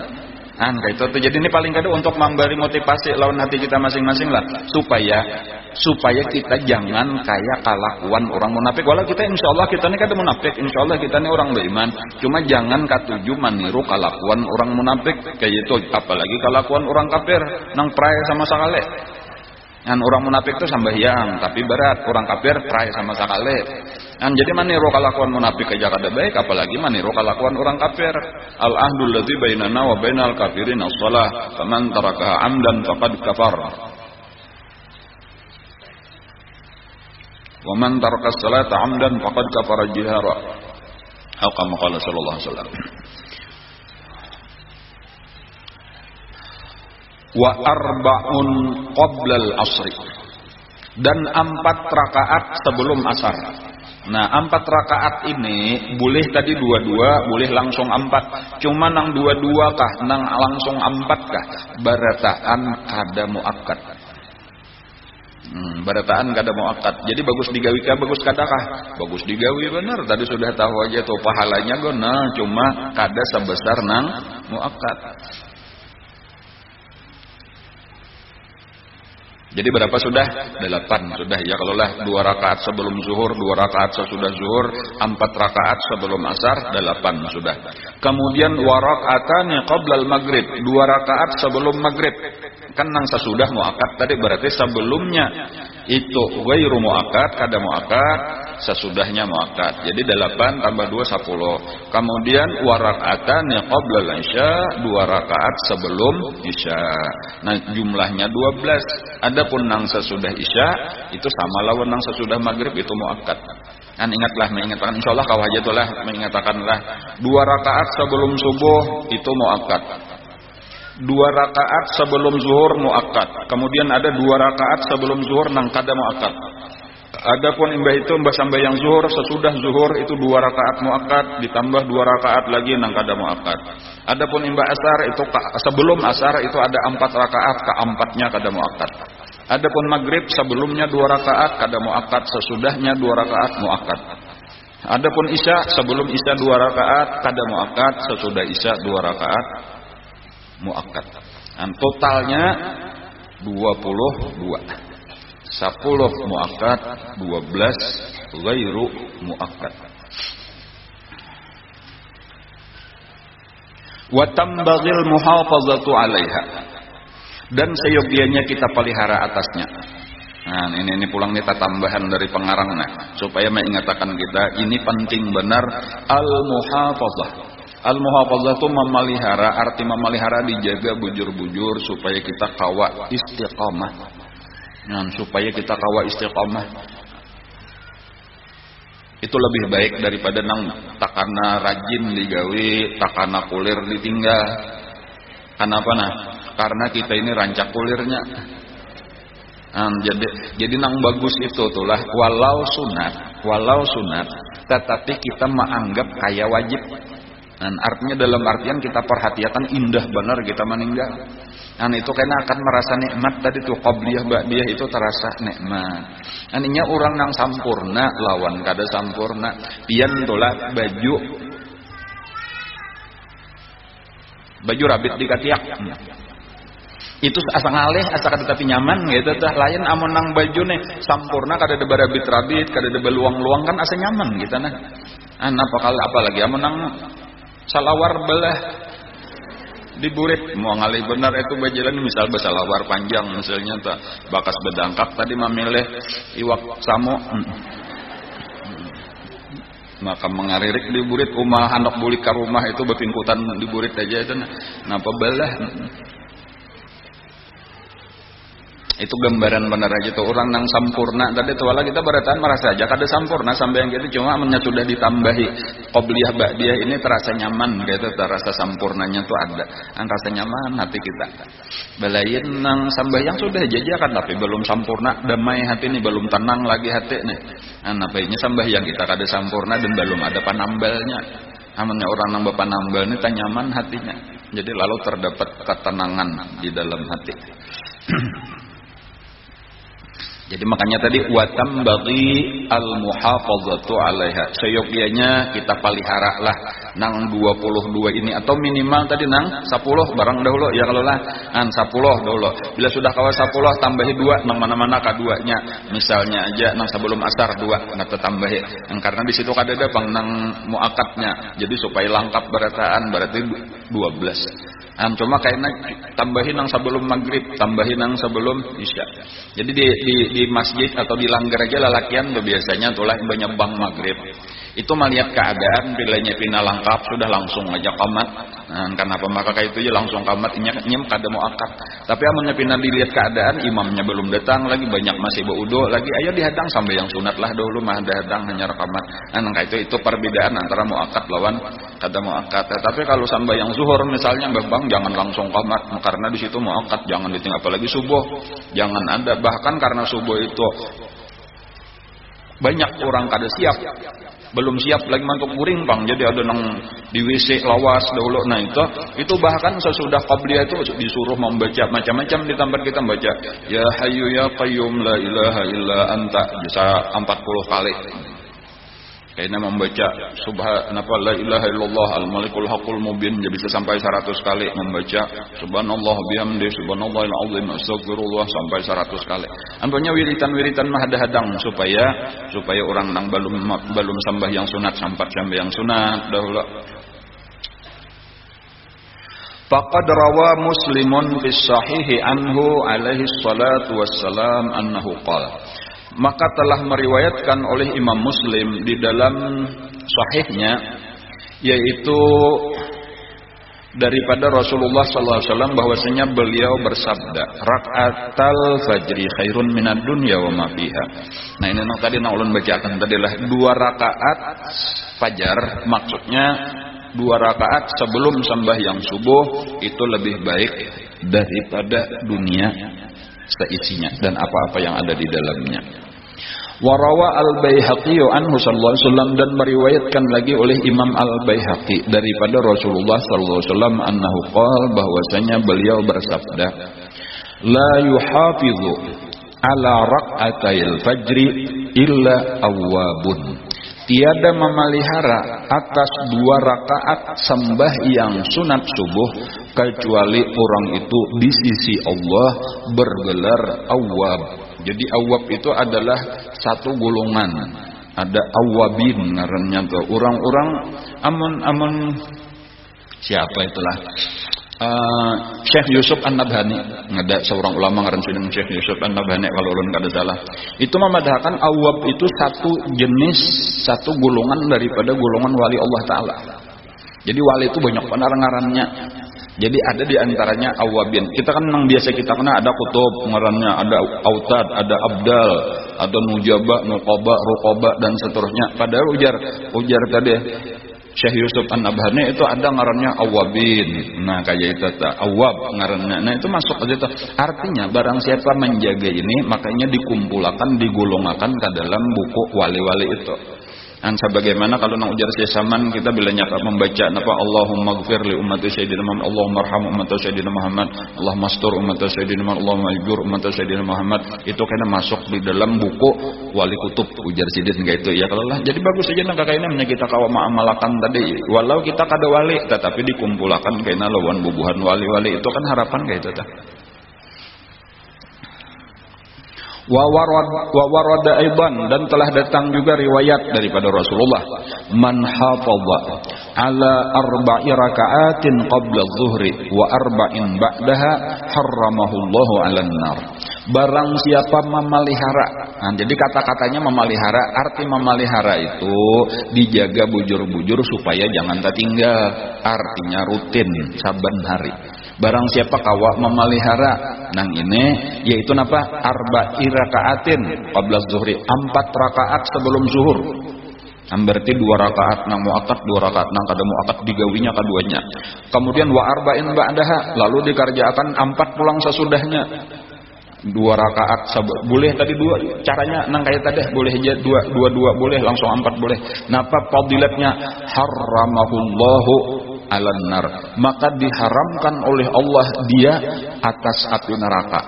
kayak itu tuh. Jadi ini paling kada untuk memberi motivasi lawan hati kita masing-masing lah supaya kita jangan kayak kelakuan orang munafik. Walau kita insya Allah kita ini kada munafik, insya Allah kita ini orang beriman, cuma jangan katuju meniru kelakuan orang munafik kayak itu, apalagi kelakuan orang kafir nang pray sama sakale. Orang munafik itu sambahyang tapi berat, orang kafir pray sama sakale. Jadi maniru kelakuan munafik aja kada baik, apalagi maniru kelakuan orang kafir. Al ahdul ladzi bainana wa bainal kafirin as-shalah, faman tarakaha amdan faqad kafar. Wa man taraka as-salata amdan faqad kafara jihara. Atau kama qala sallallahu alaihi wasallam. Wa arba'un qabla al-asri, dan 4 rakaat sebelum asar. Nah 4 rakaat ini boleh tadi 2-2, boleh langsung 4. Cuma nang 2-2 kah, nang langsung 4 kah? Barataan kada muakkad. Barataan kada muakkad. Jadi bagus digawi kah, bagus kada kah? Bagus digawi bener. Tadi sudah tahu aja tuh pahalanya guna, cuma kada sebesar nang muakkad. Jadi berapa sudah? 8 sudah ya. Kalau lah 2 rakaat sebelum zuhur, 2 rakaat sesudah zuhur, 4 rakaat sebelum asar, 8 sudah. Kemudian warakatani qabla al-maghrib, 2 rakaat sebelum maghrib. Kan nang sesudah muakkad tadi, berarti sebelumnya itu ghairu muakkad, kada muakkad, sesudahnya muakkad. Jadi 8 tambah 2 10. Kemudian warakatani qabla al-isya, 2 rakaat sebelum isya. Nah jumlahnya 12. Adapun nang sesudah isya itu sama lawan nang sesudah maghrib itu muakkad. Kan ingatlah, mengingatkan insyaallah kau aja tuh lah mengingatkanlah 2 rakaat sebelum subuh itu muakkad. 2 rakaat sebelum zuhur muakkad. Kemudian ada 2 rakaat sebelum zuhur nang kada muakkad. Adapun imbah sampai yang zuhur, sesudah zuhur itu 2 rakaat muakkad ditambah 2 rakaat lagi nang kada muakkad. Adapun imbah asar itu sebelum asar itu ada 4 rakaat, keempatnya kada muakkad. Adapun maghrib sebelumnya 2 rakaat kada muakkad, sesudahnya 2 rakaat muakkad. Adapun isya sebelum isya 2 rakaat kada muakkad, sesudah isya 2 rakaat muakkad. Dan totalnya 22. 10 muakkad, 12 ghairu muakkad. Wa tambaghil muhafazatu 'alaiha, dan seyogianya kita pelihara atasnya. Nah, ini pulang nita tambahan dari pengarangnya supaya mengingatkan kita ini penting benar al-muhafazah. Al-muhafazah itu memelihara, arti memelihara dijaga bujur-bujur supaya kita kawa istiqamah. Nah, supaya kita kawa istiqamah itu lebih baik daripada nang takana rajin digawe, takana kulir ditinggal. Kenapa nah? Karena kita ini rancak kulirnya. Jadi nang bagus itu tulah walau sunat, tetapi kita menganggap kaya wajib. Dan artinya dalam artian kita perhatikan indah benar kita meninggal. Dan itu karena akan merasa nikmat tadi tuh qabliyah ba'diyah itu terasa nikmat. Aninya orang nang sampurna lawan kada sampurna. Pian tolak baju rabit di katiak. Itu asa ngalih asa kada tapi nyaman gitu tah. Lain amun nang baju nih sampurna kada ada rabit kada ada luang-luang kan asa nyaman gitu nah. Apalagi amun nang salawar belah diburit mau ngalih benar itu bajalan misal bersalawar panjang misalnya tak bakas bedangkap tadi memilih iwak samo maka mengaririk diburit anak bulik ke rumah itu berpingkutan diburit aja itu napa belah. Itu gambaran benar aja tuh orang nang sampurna tadi tuh wala kita berataan merasa aja kada sampurna sampai yang gitu cuma sudah ditambahi qobliyah ba'diyah ini terasa nyaman gitu terasa sampurnanya tuh ada rasa nyaman hati kita. Belain nang sambayang sudah jajakan tapi belum sampurna damai hati nih belum tenang lagi hati nih. Nah baiknya sambayang kita kada sampurna dan belum ada panambalnya. Amunnya orang nang bapak nambal ini tanyaman hatinya. Jadi lalu terdapat ketenangan di dalam hati. Jadi makanya tadi watam bagi al-muhafazatu 'alaiha. Seyogyanya kita pelihara lah nang 22 ini atau minimal tadi nang 10 barang dahulu ya kalau lah an 10 dahulu. Bila sudah kawa 10 tambahi 2 nang mana-mana kaduanya. Misalnya aja nang sebelum asar 2 nata tambahi. Karena di situ kada ada pang nang muakatnya. Jadi supaya lengkap berataan berarti 12. Cuma kayaknya tambahin nang sebelum maghrib, tambahin nang sebelum isya. Jadi di masjid atau di langgar aja lalakian tuh biasanya tulah banyak bang maghrib. Itu melihat keadaan bilanya pina lengkap sudah langsung aja qamat. Kenapa maka kayak itu aja langsung qamat nyem kada mau akad. Tapi amunnya pina dilihat keadaan imamnya belum datang lagi banyak masih baudo lagi ayo dihadang sampai yang sunat lah dahulu mah dihadang hanya qamat. Kayak itu perbedaan antara mau akad lawan kada mau akad. Tapi kalau sampai yang zuhur misalnya bang jangan langsung qamat karena di situ mau akad jangan ditinggal apalagi subuh jangan ada bahkan karena subuh itu banyak orang kada siap belum siap lagi mantuk kuring bang jadi ada nang di WC lawas dahulu nah itu bahkan sesudah qabliyah itu disuruh membaca macam-macam di tempat kita baca ya hayyu ya qayyum la ilaha illa anta bisa 40 kali kayaknya membaca subhanallah la ilaha illallah al-malikul haqqul mubin jadi bisa sampai 100 kali membaca subhanallah bihamdi subhanallahil azim astagfirullah sampai 100 kali. Antunya wiritan-wiritan mah hadang supaya orang nang belum sembah yang sunat sampai yang sunat dahulu. Faqad rawa Muslimun fi sahihi anhu alaihi salatu wassalam annahu qala maka telah meriwayatkan oleh Imam Muslim di dalam sahihnya yaitu daripada Rasulullah SAW bahwasanya beliau bersabda rakaatal fajri khairun minad dunya wa ma fiha. Nah ini tadi ulun bacakan tadilah 2 rakaat fajar maksudnya 2 rakaat sebelum sembahyang subuh itu lebih baik daripada dunia seisinya dan apa-apa yang ada di dalamnya. Warawa al-Baihaqi anhu sallallahu alaihi wasallam dan meriwayatkan lagi oleh Imam al-Baihaqi daripada Rasulullah sallallahu alaihi wasallam annahu qala bahwasanya beliau bersabda la yuhafizu ala rak'atayil fajri illa awwabun tiada memelihara atas 2 rakaat sembahyang sunat subuh kecuali orang itu di sisi Allah bergelar awwab. Jadi awwab itu adalah satu golongan. Ada awwabin ngarannya tuh. Orang-orang amun siapa itulah? Syekh Yusuf An-Nabhani, ada seorang ulama ngaran sidin Syekh Yusuf An-Nabhani kalau ulun kada salah. Itu memadahkan awwab itu satu jenis, satu golongan daripada golongan wali Allah taala. Jadi wali itu banyak ngarannya. Jadi ada di antaranya awabin. Kita kan yang biasa kita kenal ada kutub ngarannya, ada autad, ada abdal, ada nujaba, nuqaba, ruqaba dan seterusnya. Padahal ujar tadi Syekh Yusuf An-Nabhani itu ada ngarannya awabin. Nah kayak itu awab ngarannya. Nah itu masuk aja tuh. Artinya barang siapa menjaga ini makanya dikumpulkan, digolongkan ke dalam buku wali-wali itu. Dan sebagaimana kalau nak ujar sesaman kita bila nyapa membaca napa Allahumma ighfir li ummati sayyidina Muhammad, Allahumma arham ummati sayyidina Muhammad, Allahumma astur ummati sayyidina Muhammad, Allahumma ajur ummati sayyidina Muhammad, itu kena masuk di dalam buku wali kutub ujar sidin gitu ya kalau lah. Jadi bagus saja nak kakak ini kita kawa ma'amalakan tadi walau kita kada wali tetapi dikumpulkan kena lawan bubuhan wali-wali itu kan harapan gitu tah. Wa warada aidan dan telah datang juga riwayat daripada Rasulullah man hafadha ala arba'i raka'atin qabla adh-dhuhri wa arba'in ba'daha harramahullahu 'alan nar. Barang siapa memelihara. Nah, jadi kata-katanya memelihara, arti memelihara itu dijaga bujur-bujur supaya jangan tertinggal. Artinya rutin saban hari. Barang siapa kawa memelihara nang ini yaitu napa arba'i rakaatin qabla zuhri 4 rakaat sebelum zuhur. Berarti 2 rakaat nang muakkad 2 rakaat nang kada muakkad digawinya keduanya. Kemudian wa arba'in ba'daha lalu dikerjakan 4 pulang sesudahnya. 2 rakaat boleh tadi 2 caranya nang kayak tadi boleh aja 2 boleh langsung 4 boleh. Napa fadilatnya haramahullahu alan nar, maka diharamkan oleh Allah dia atas api neraka.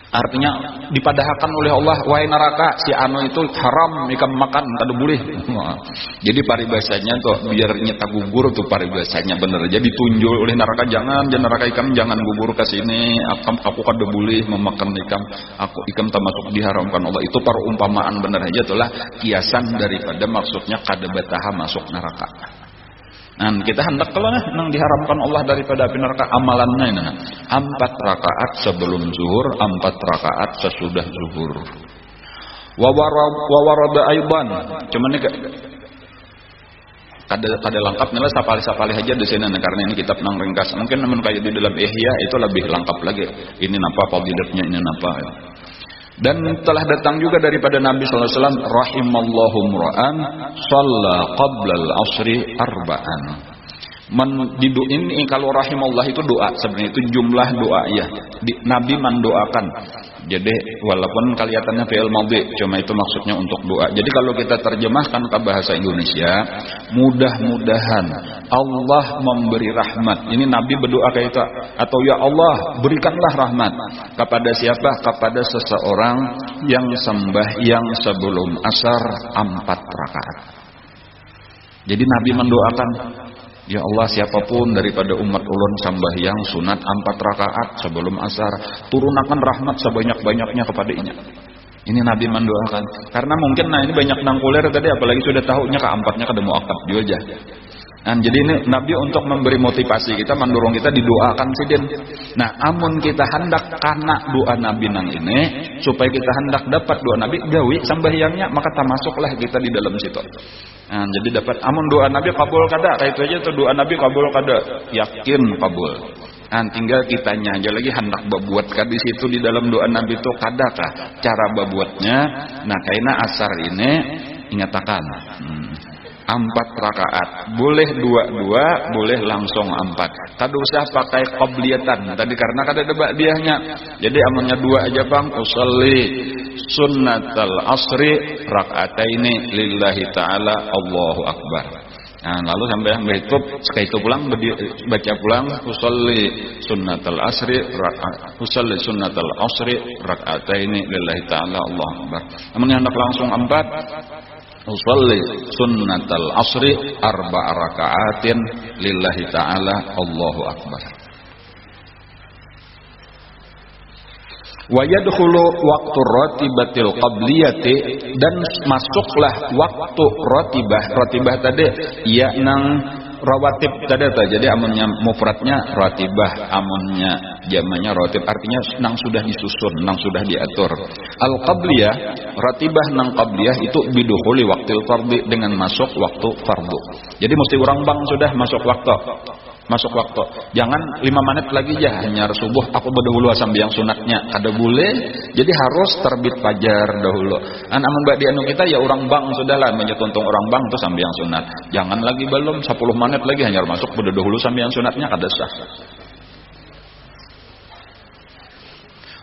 Artinya dipadahkan oleh Allah, wahai neraka si anu itu haram ikam makan kada boleh. Jadi paribasanya tuh biar nyeta gugur tuh paribasanya bener. Jadi tunjul oleh neraka, jangan neraka ikam jangan gugur ke sini. Aku kada boleh memakan ikam. Ikam termasuk diharamkan Allah. Itu perumpamaan bener aja itulah kiasan daripada maksudnya kada bataha masuk neraka. Nah, kita hendak kalau nang diharamkan Allah daripada api neraka amalannya ini 4 rakaat sebelum zuhur, 4 rakaat sesudah zuhur. Wa warada aidan. Cuman ini kada lengkap nih lah sapali aja di sini karena ini kitab nang ringkas. Mungkin namun kayak di dalam Ihya itu lebih lengkap lagi. Ini napa fadilatnya, ini napa. Dan telah datang juga daripada Nabi sallallahu alaihi wasallam rahimallahu mura'an shalla qabla al-asri arba'an. Ini kalau rahimallah itu doa, sebenarnya itu jumlah doa ya. Nabi mendoakan. Jadi walaupun kelihatannya fi'il madhi, cuma itu maksudnya untuk doa. Jadi kalau kita terjemahkan ke bahasa Indonesia, mudah-mudahan Allah memberi rahmat. Ini Nabi berdoa kayak itu, atau ya Allah berikanlah rahmat kepada siapa? Kepada seseorang yang sembahyang sebelum asar 4 rakaat. Jadi Nabi mendoakan, ya Allah siapapun daripada umat ulun sambahyang sunat 4 rakaat sebelum asar, turunkan rahmat sebanyak-banyaknya kepadanya. Ini Nabi mendoakan. Karena mungkin ini banyak nangkuler tadi, apalagi sudah tahunya keempatnya kada mau akad juga aja. Nah, jadi ini Nabi untuk memberi motivasi kita, mendorong kita didoakan sidin. Nah, amun kita hendak karena doa Nabi nang ini, supaya kita hendak dapat doa Nabi, gawi sambahyangnya, maka termasuklah kita di dalam situ. Nah, jadi dapat amun doa Nabi kabul kada, kayak itu aja tuh doa Nabi kabul kada, yakin kabul. Nah, tinggal kitanya aja lagi hendak berbuat di situ di dalam doa Nabi itu kadakah cara berbuatnya. Nah, kaina asar ini ingatakan 4 rakaat, boleh 2, boleh langsung 4. Kada usah pakai qabliyatan tadi karena kada ada ba'diyahnya. Jadi amunnya 2 aja bang, usolli sunnatal asri rakaataini lillahi ta'ala Allahu akbar. Nah, lalu sampai yang berhitung sekali itu pulang baca pulang usolli sunnatal asri rakaataini lillahi ta'ala Allahu akbar. Amun hendak langsung 4, usolli sunnatal asri 4 rakaatin lillahi ta'ala Allahu akbar. Wa yadkhulu waqtu ratibatil qabliyati, dan masuklah waktu ratibah tadi ya nang rawatib tadi. Jadi amunnya mufradnya ratibah, amunnya jamannya ratib, artinya nang sudah disusun, nang sudah diatur. Al qabliyah, ratibah nang qabliyah itu bidukhuli waqtil fardhi, dengan masuk waktu fardu. Jadi mesti orang bang sudah masuk waktu. Jangan 5 menit lagi ya hanya subuh aku berdahulu sambil yang sunatnya ada boleh. Jadi harus terbit fajar dahulu. Amun mbak di anu kita ya orang bang sudahlah menyetuntung orang bang tuh sambil yang sunat. Jangan lagi belum 10 menit lagi hanya masuk berdahulu sambil yang sunatnya kada sah.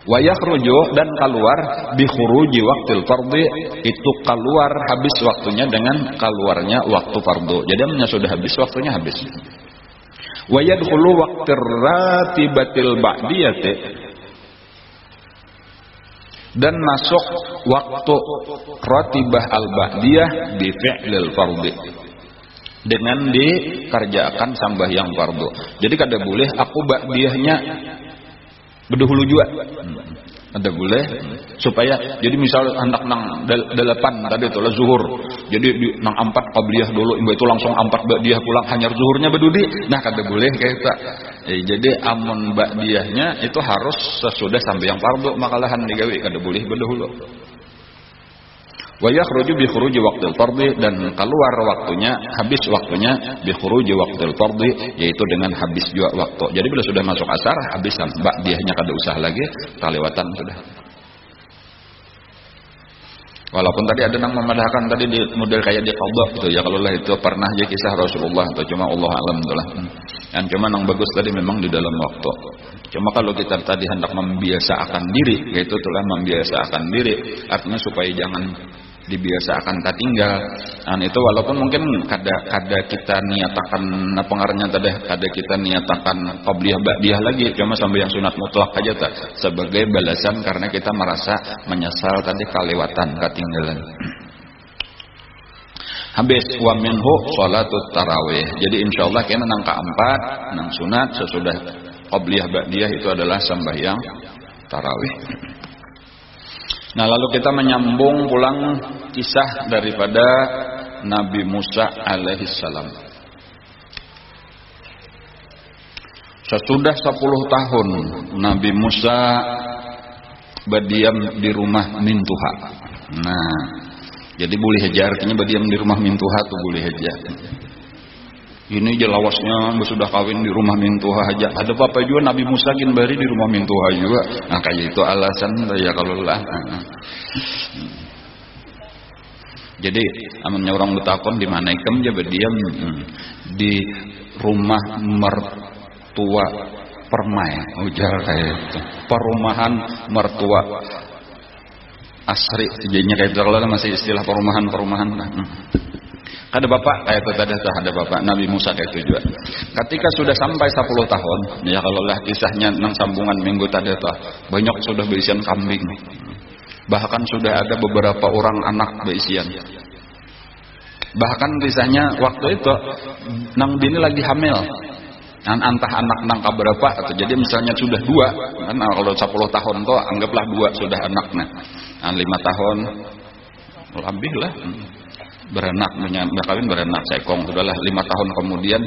Wa yakhruju, dan keluar bi khuruji waqtil fardhi, itu keluar habis waktunya dengan keluarnya waktu fardu. Jadi amunnya sudah habis waktunya habis. Wa yadkhulu waqtir ratibatil ba'diyati, dan masuk waktu ratibah al-ba'diyah bi fi'lil fardhi, dengan dikerjakan sambahyang fardu. Jadi kada boleh aku ba'diyahnya berdahulu juga. Ada boleh supaya jadi misal anak nang 8 tadi itu lah zuhur, jadi nang 4 qabliyah dulu, itu langsung 4 ba'diyah pulang hanya zuhurnya berdudi. Nah kada boleh kayak itu. Jadi amun ba'diyahnya itu harus sesudah sampai yang fardu, makalahan digawe kada boleh berdahulu. Wa yakhruju bi khuruji waqtil fardhi, dan keluar waktunya, habis waktunya bi khuruji waqtil fardhi, yaitu dengan habis juga waktu. Jadi bila sudah masuk asar, habis ba'diyahnya kada usah lagi, kelewatan sudah. Walaupun tadi ada yang memadahkan tadi di model kayak di qadha gitu ya, kalau lah itu pernah aja kisah Rasulullah atau cuma Allah alam itulah. Dan cuma yang bagus tadi memang di dalam waktu. Cuma kalau kita tadi hendak membiasakan diri, yaitu telah membiasakan diri, artinya supaya jangan dibiasakan tak tinggal. Dan itu walaupun mungkin kada kita niatakan pengarangnya tadi, kada kita niatakan qabliyah ba'diyah lagi, cuma sampai yang sunat mutlak aja tak, sebagai balasan karena kita merasa menyesal tadi kelewatan, ketinggalan. Habis wa minhu shalatut tarawih. Jadi insyaallah kena nang keempat, nang sunat sesudah qabliyah ba'diyah itu adalah sembahyang tarawih. Nah, lalu kita menyambung pulang kisah daripada Nabi Musa alaihissalam. Sesudah 10 tahun Nabi Musa berdiam di rumah Mintuha. Nah, jadi boleh haja artinya berdiam di rumah Mintuha tuh boleh haja. Ini jelawasnya sudah kawin di rumah Mintuha aja. Ada apa juga Nabi Musa gin bari di rumah Mintuha juga. Nah kayak itu alasan ya kalau lah. Jadi amannya orang betakon di mana ikem dia berdiam di rumah mertua permai. Ujar kayak itu. Perumahan mertua asri. Jadinya kayak itu kalau masih istilah perumahan. Ada bapak kayak itu tadi ada bapak Nabi Musa kayak itu juga. Ketika sudah sampai 10 tahun, ya kalau lah kisahnya nang sambungan minggu tadi tuh banyak sudah berisian kambing. Bahkan sudah ada beberapa orang anak berisian. Bahkan kisahnya waktu itu nang dini lagi hamil. Antah anak nang kaberapa atau jadi misalnya sudah 2, kan kalau 10 tahun tuh anggaplah 2 sudah anaknya. 5 tahun lebih lah. Beranak berkawin beranak sekong sudahlah 5 tahun kemudian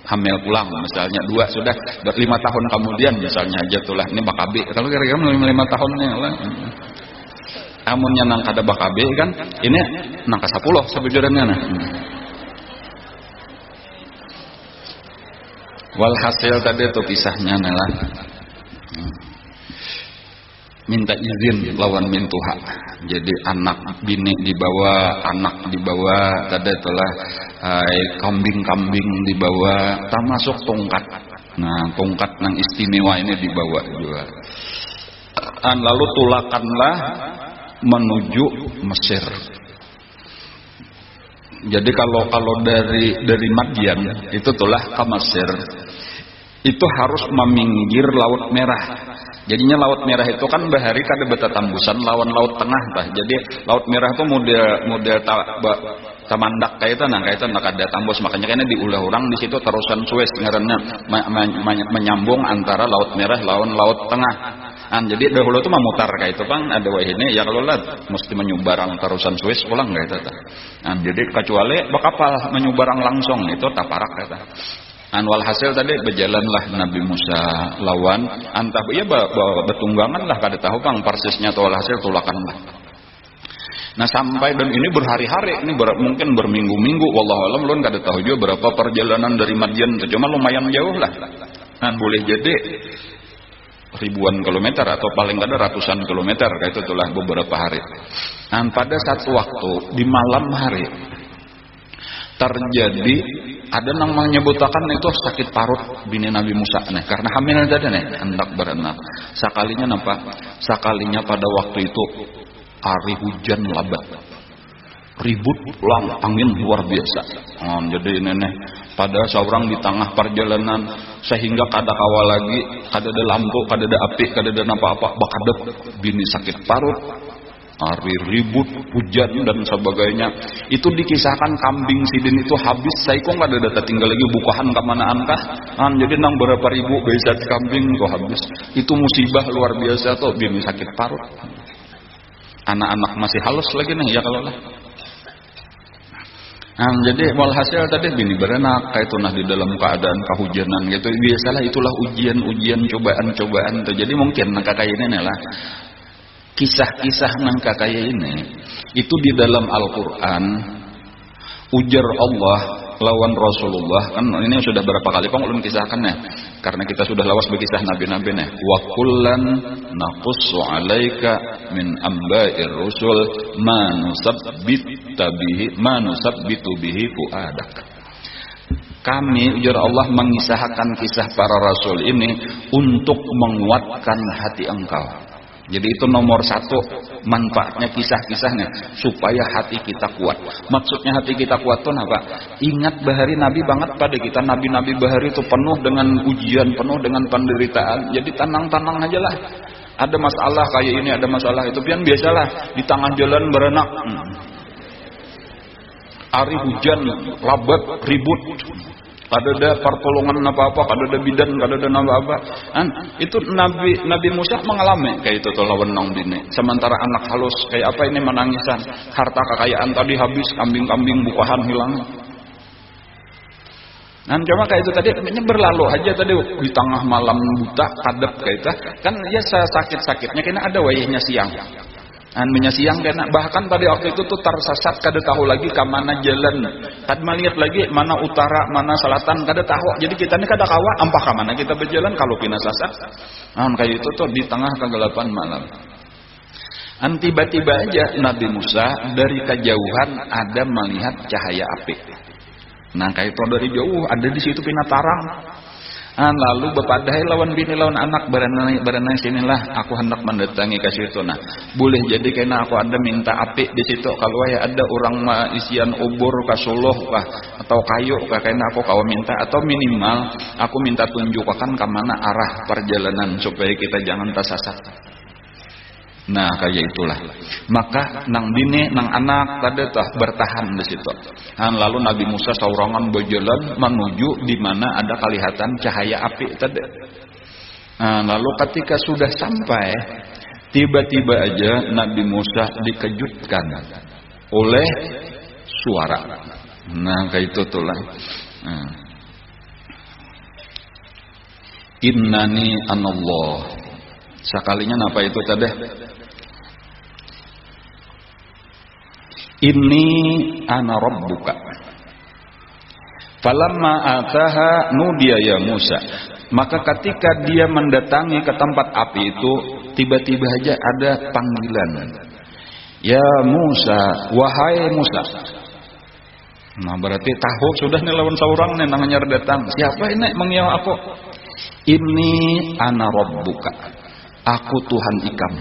hamil pulang misalnya 2 sudah 5 tahun kemudian misalnya aja tulah ini bakabe kalau kira-kira 5 tahunnya lah amunnya nang kada bakabe kan ini nang ka 10 sebujurnya nah. Walhasil tadi itu kisahnya lah minta izin lawan Mintuha. Jadi anak bini dibawa, anak dibawa, tadi telah kambing-kambing dibawa, termasuk tongkat. Nah, tongkat yang istimewa ini dibawa juga. Dan lalu tulakanlah menuju Mesir. Jadi kalau dari Madian itu telah ke Mesir, itu harus meminggir Laut Merah. Jadinya Laut Merah itu kan bahari kada beta tambusan lawan Laut Tengah tah. Jadi Laut Merah itu model tamandak kaitan kada tambus, makanya kayaknya diulah orang di situ terusan Suez ngaranna menyambung antara Laut Merah lawan Laut Tengah. Jadi dahulu tuh memutar kayak itu Bang, ada wah ini ya kalau lah mesti menyubarang terusan Suez ulang kayak itu. Jadi kecuali bakapal menyubarang langsung itu taparak kata. Walhasil tadi berjalanlah Nabi Musa lawan antah ya betunggangan lah kada tahu Bang persisnya atau walhasil tulakan lah. Nah sampai dan ini berhari-hari ini mungkin berminggu-minggu wallahu alam lun kada tahu juga berapa perjalanan dari Madian itu cuma lumayan jauh lah. Boleh jadi ribuan kilometer atau paling kada ratusan kilometer kayak itulah beberapa hari. Pada satu waktu di malam hari terjadi ada yang menyebutkan itu sakit parut bini Nabi Musa nih karena hamil tadi nih hendak beranak. Sakalinya pada waktu itu hari hujan lebat, ribut pulang angin luar biasa. Jadi ini nih pada seorang di tengah perjalanan sehingga kada kawal lagi, kada ada lampu, kada ada api, kada ada apa-apa, bakadep bini sakit parut. Hari ribut, hujan dan sebagainya. Itu dikisahkan kambing sidin itu habis. Saya kok nggak ada tinggal lagi bukahan kemanaan kah? Jadi nang berapa ribu besar kambing kok habis. Itu musibah luar biasa tuh bini sakit parut. Anak-anak masih halus lagi nih ya kalau lah. Jadi walhasil tadi bini beranak kayak itu di dalam keadaan kehujanan gitu. Biasalah itulah ujian, cobaan. Jadi mungkin kayak ini nih lah. Kisah-kisah nangka kayak ini itu di dalam Al-Quran ujar Allah lawan Rasulullah kan ini sudah berapa kali ulun kisahkannya karena kita sudah lawas berkisah nabi-nabi nih wa kullan naqussu 'alaika min amba'ir rusul ma nusabbitu bihi fuadak. Kami, ujar Allah, mengisahkan kisah para rasul ini untuk menguatkan hati engkau. Jadi itu nomor satu manfaatnya kisah-kisahnya, supaya hati kita kuat. Maksudnya hati kita kuat tuh apa? Ingat bahari Nabi banget pada kita. Nabi-Nabi bahari itu penuh dengan ujian, penuh dengan penderitaan. Jadi tenang-tenang aja lah. Ada masalah kayak ini, ada masalah itu, pian biasalah di tengah jalan berenak. Hari hujan, labat, ribut. Kada pertolongan apa-apa, kada bidan, kada apa-apa. Itu Nabi Musa mengalami kayak itu tuh lawan nong dini. Sementara anak halus kayak apa ini menangisan. Harta kekayaan tadi habis, kambing-kambing bukahan hilang. Cuma kayak itu tadi berlalu aja tadi di tengah malam buta kadep kayak itu. Kan ya sakit-sakitnya kena ada wayahnya siang. Siang kena bahkan tadi waktu itu tuh tersesat kada tahu lagi ke mana jalan. Kad melihat lagi mana utara, mana selatan kada tahu. Jadi kita ini kada kawa ampah ke mana kita berjalan kalau pina sesat. Kayak itu tuh di tengah kegelapan malam. Tiba-tiba aja Nabi Musa dari kejauhan ada melihat cahaya api. Kayak itu dari jauh ada di situ pina tarang. Lalu bepadai lawan bini lawan anak berenang sinilah aku hendak mendatangi ke situ. Boleh jadi karena aku ada minta api di situ. Kalau ya ada orang isian ubur kasuluh kah atau kayu kah karena aku kau minta, atau minimal aku minta tunjukkan ke mana arah perjalanan supaya kita jangan tersesat. Kayak itulah. Maka nang bini, nang anak tadi tah bertahan di situ. Lalu Nabi Musa saurangan berjalan menuju di mana ada kelihatan cahaya api tadi. Lalu ketika sudah sampai, tiba-tiba aja Nabi Musa dikejutkan oleh suara. Kayak itu tuh lah. Innani anallah. Sekalinya apa itu tadi? Inni ana rabbuka. Falamma ataha nudiya ya Musa. Maka ketika dia mendatangi ke tempat api itu, tiba-tiba aja ada panggilan. Ya Musa, wahai Musa. Berarti tahu sudah nih lawan seorang nih nanganyar datang. Siapa ini mengiau aku? Inni ana rabbuka. Aku Tuhan ikam.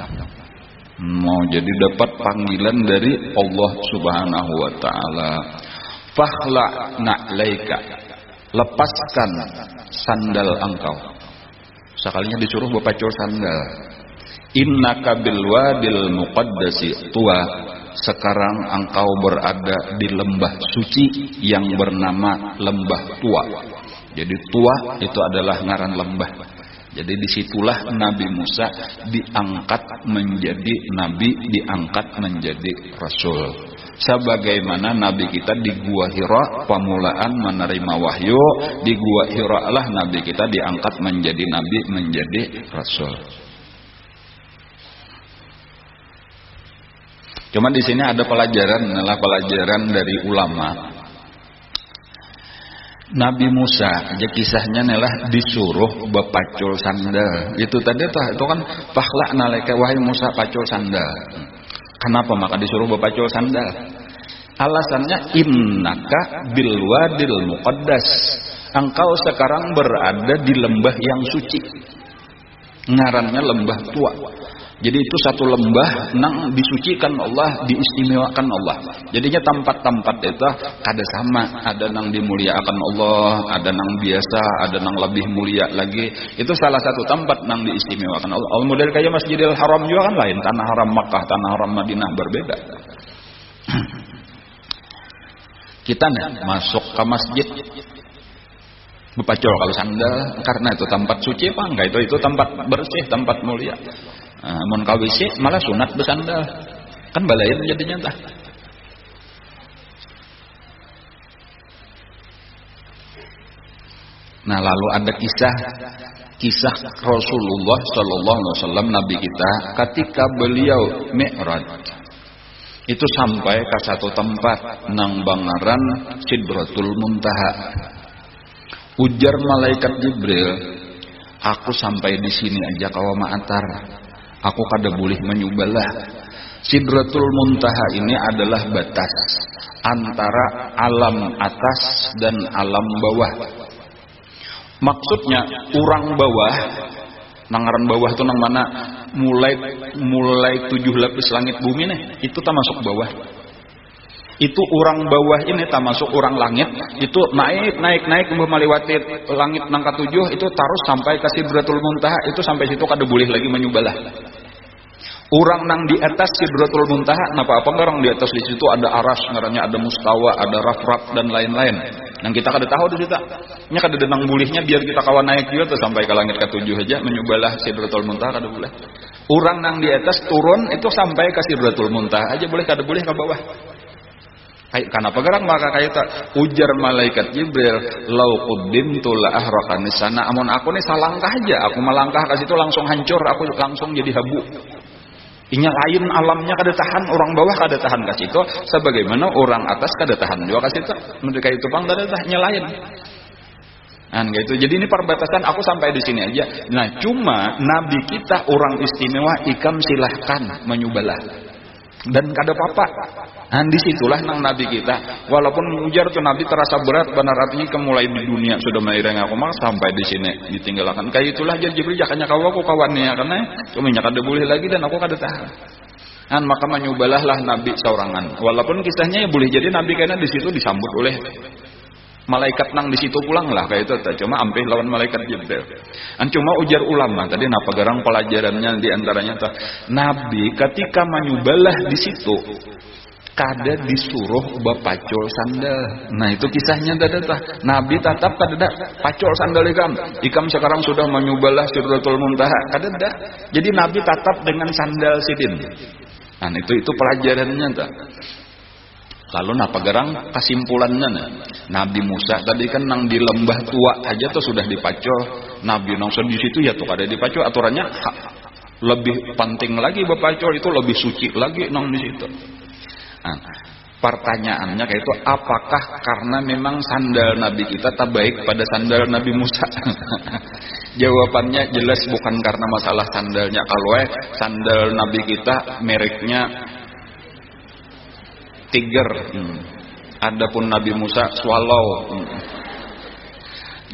Jadi dapat panggilan dari Allah Subhanahu wa taala. Fakhla na'laika. Lepaskan sandal engkau. Sekalinya disuruh berpacul sandal. Innaka bil wadil muqaddasi tuwa. Sekarang engkau berada di lembah suci yang bernama lembah Tua. Jadi Tua itu adalah ngaran lembah. Jadi disitulah Nabi Musa diangkat menjadi nabi, diangkat menjadi rasul. Sebagaimana Nabi kita di Gua Hira pemulaan menerima wahyu, di Gua Hira lah Nabi kita diangkat menjadi nabi, menjadi rasul. Cuma di sini ada pelajaran, adalah pelajaran dari ulama. Nabi Musa aja kisahnya adalah disuruh bepacul sandal. Itu tadi itu kan fakhla nalaika wahai Musa pacul sandal. Kenapa maka disuruh bepacul sandal? Alasannya innaka bil wadil muqaddas. Engkau sekarang berada di lembah yang suci. Ngarannya lembah Tua. Jadi itu satu lembah nang disucikan Allah, diistimewakan Allah. Jadinya tempat-tempat itu kada sama, ada nang dimuliakan Allah, ada nang biasa, ada nang lebih mulia lagi. Itu salah satu tempat nang diistimewakan Allah. Model kayak Masjidil Haram juga kan lain, tanah haram Makkah, tanah haram Madinah berbeda. Kita nih masuk ke masjid bepacul kalau sandal karena itu tempat suci apa enggak, itu tempat bersih, tempat mulia. Mun kawisi malah sunat bersandal kan balain jadinya tah. Lalu ada kisah Rasulullah Sallallahu Alaihi Wasallam Nabi kita ketika beliau Mi'raj itu sampai ke satu tempat nang bangaran Sidratul Muntaha. Ujar malaikat Jibril, aku sampai di sini aja kawa ma'atar. Aku kada boleh menyubalah. Sidratul Muntaha ini adalah batas antara alam atas dan alam bawah. Maksudnya orang bawah, nangaran bawah itu nang mana mulai 7 lapis langit bumi nih, itu termasuk bawah. Itu orang bawah ini termasuk orang langit, itu naik melewati langit nangka 7 itu terus sampai ke Sidratul Muntaha, itu sampai situ kada boleh lagi menyubalah. Orang nang di atas Sidratul Muntaha, napa apa orang di atas di situ ada aras, ngarannya ada mustawa, ada raf dan lain-lain. Yang kita kada tahu di situ. Nya kada denang bolehnya biar kita kawan naik juga tuh sampai ke langit ke-7 aja menyubalah Sidratul Muntaha kada boleh. Orang nang di atas turun itu sampai ke Sidratul Muntaha aja boleh, kada boleh ke bawah. Kenapa gerak maka kayak ujar malaikat Jibril, lau quddimtu la ahraqani sana, amun aku nih salangkah aja, aku melangkah ke situ langsung hancur, aku langsung jadi habu. Inya lain alamnya kada tahan, orang bawah kada tahan ke situ, sebagaimana orang atas kada tahan juga ke situ. Mereka itu pang kada tahannya lain. Nah, gitu. Jadi ini perbatasan aku sampai di sini aja. Nah, cuma nabi kita orang istimewa, ikam silahkan menyubalah. Dan kada apa-apa. Nah, disitulah nang nabi kita. Walaupun ujar tuh nabi terasa berat, benar artinya kemulai di dunia sudah melireng aku mah sampai di sini ditinggalkan. Kayak itulah jadi Jibril jakanya kau aku kawannya karena cuma kada boleh lagi dan aku kada tahan. Nah, maka menyubalah nabi saurangan. Walaupun kisahnya ya boleh jadi nabi karena di situ disambut oleh malaikat nang di situ pulang lah kayak itu, cuma ampih lawan malaikat Jibril. Cuma ujar ulama tadi napa garang pelajarannya di antaranya tuh, nabi ketika menyubalah di situ kada disuruh bapacul sandal. Nah itu kisahnya tah. Nabi tetap kada pacul sandal ikam sekarang sudah menyubalah Sidratul Muntaha kada dah. Jadi nabi tetap dengan sandal sidin. Nah itu pelajarannya tuh. Lalu napa garang kesimpulannya Nabi Musa tadi kan nang di lembah tua aja tuh sudah dipacul, Nabi nang di situ ya tuh kada dipacul, aturannya lebih penting lagi bapacul itu lebih suci lagi nang di situ. Nah, pertanyaannya kayak itu, apakah karena memang sandal Nabi kita tak baik pada sandal Nabi Musa? Jawabannya jelas bukan karena masalah sandalnya. Kalau sandal Nabi kita mereknya Tiger, adapun Nabi Musa Swallow.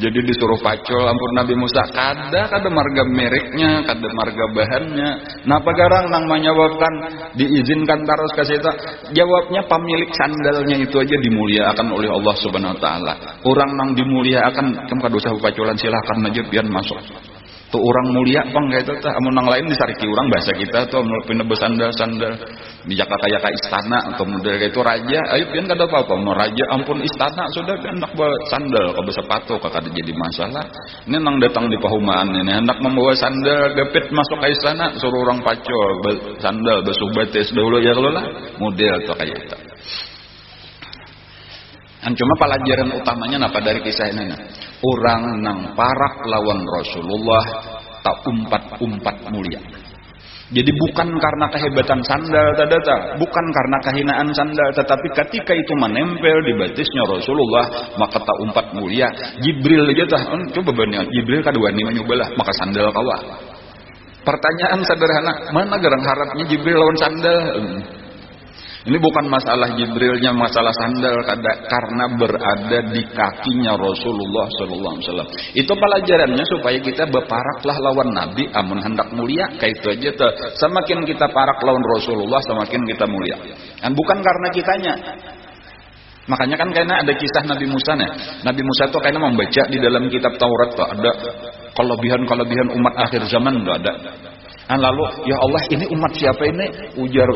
Jadi disuruh pacul, ampun Nabi Musa kada marga mereknya, kada marga bahannya. Napa garang nang menjawabkan diizinkan taruh ke situ? Jawabnya pemilik sandalnya itu aja dimuliakan oleh Allah Subhanahu Wa Taala. Orang nang dimuliakan, kamu kada usah paculan silakan aja biar masuk. Tuh orang mulia bang kayak itu tah, amun nang lain disariki orang bahasa kita tuh pindah bersandal-sandal bijak kayak istana atau model kayak itu raja, ayo pian kada apa-apa mau raja ampun istana sudah hendak bawa sandal ke sepatu kada jadi masalah. Ini nang datang di pahumaan ini hendak membawa sandal gepit masuk ke istana suruh orang pacul sandal basuh batis dahulu ya kalau lah model tuh kayak itu. Cuma pelajaran utamanya apa dari kisah ini? Orang nang parak lawan Rasulullah tak umpat mulia. Jadi bukan karena kehebatan sandal bukan karena kehinaan sandal, tetapi ketika itu menempel di batisnya Rasulullah maka tak umpat mulia. Jibril aja tah, coba banding Jibril kada wani menyubalah maka sandal kawa. Pertanyaan sederhana, mana gerang harapnya Jibril lawan sandal? Ini bukan masalah Jibrilnya, masalah sandal karena berada di kakinya Rasulullah sallallahu alaihi wasallam. Itu pelajarannya supaya kita berparaklah lawan Nabi amun hendak mulia kayak itu aja tuh. Semakin kita parak lawan Rasulullah semakin kita mulia. Dan bukan karena kitanya. Makanya kan karena ada kisah Nabi Musa nih. Nabi Musa tuh karena membaca di dalam kitab Taurat tuh ada kelebihan umat akhir zaman tuh ada. Lalu ya Allah ini umat siapa ini? Ujar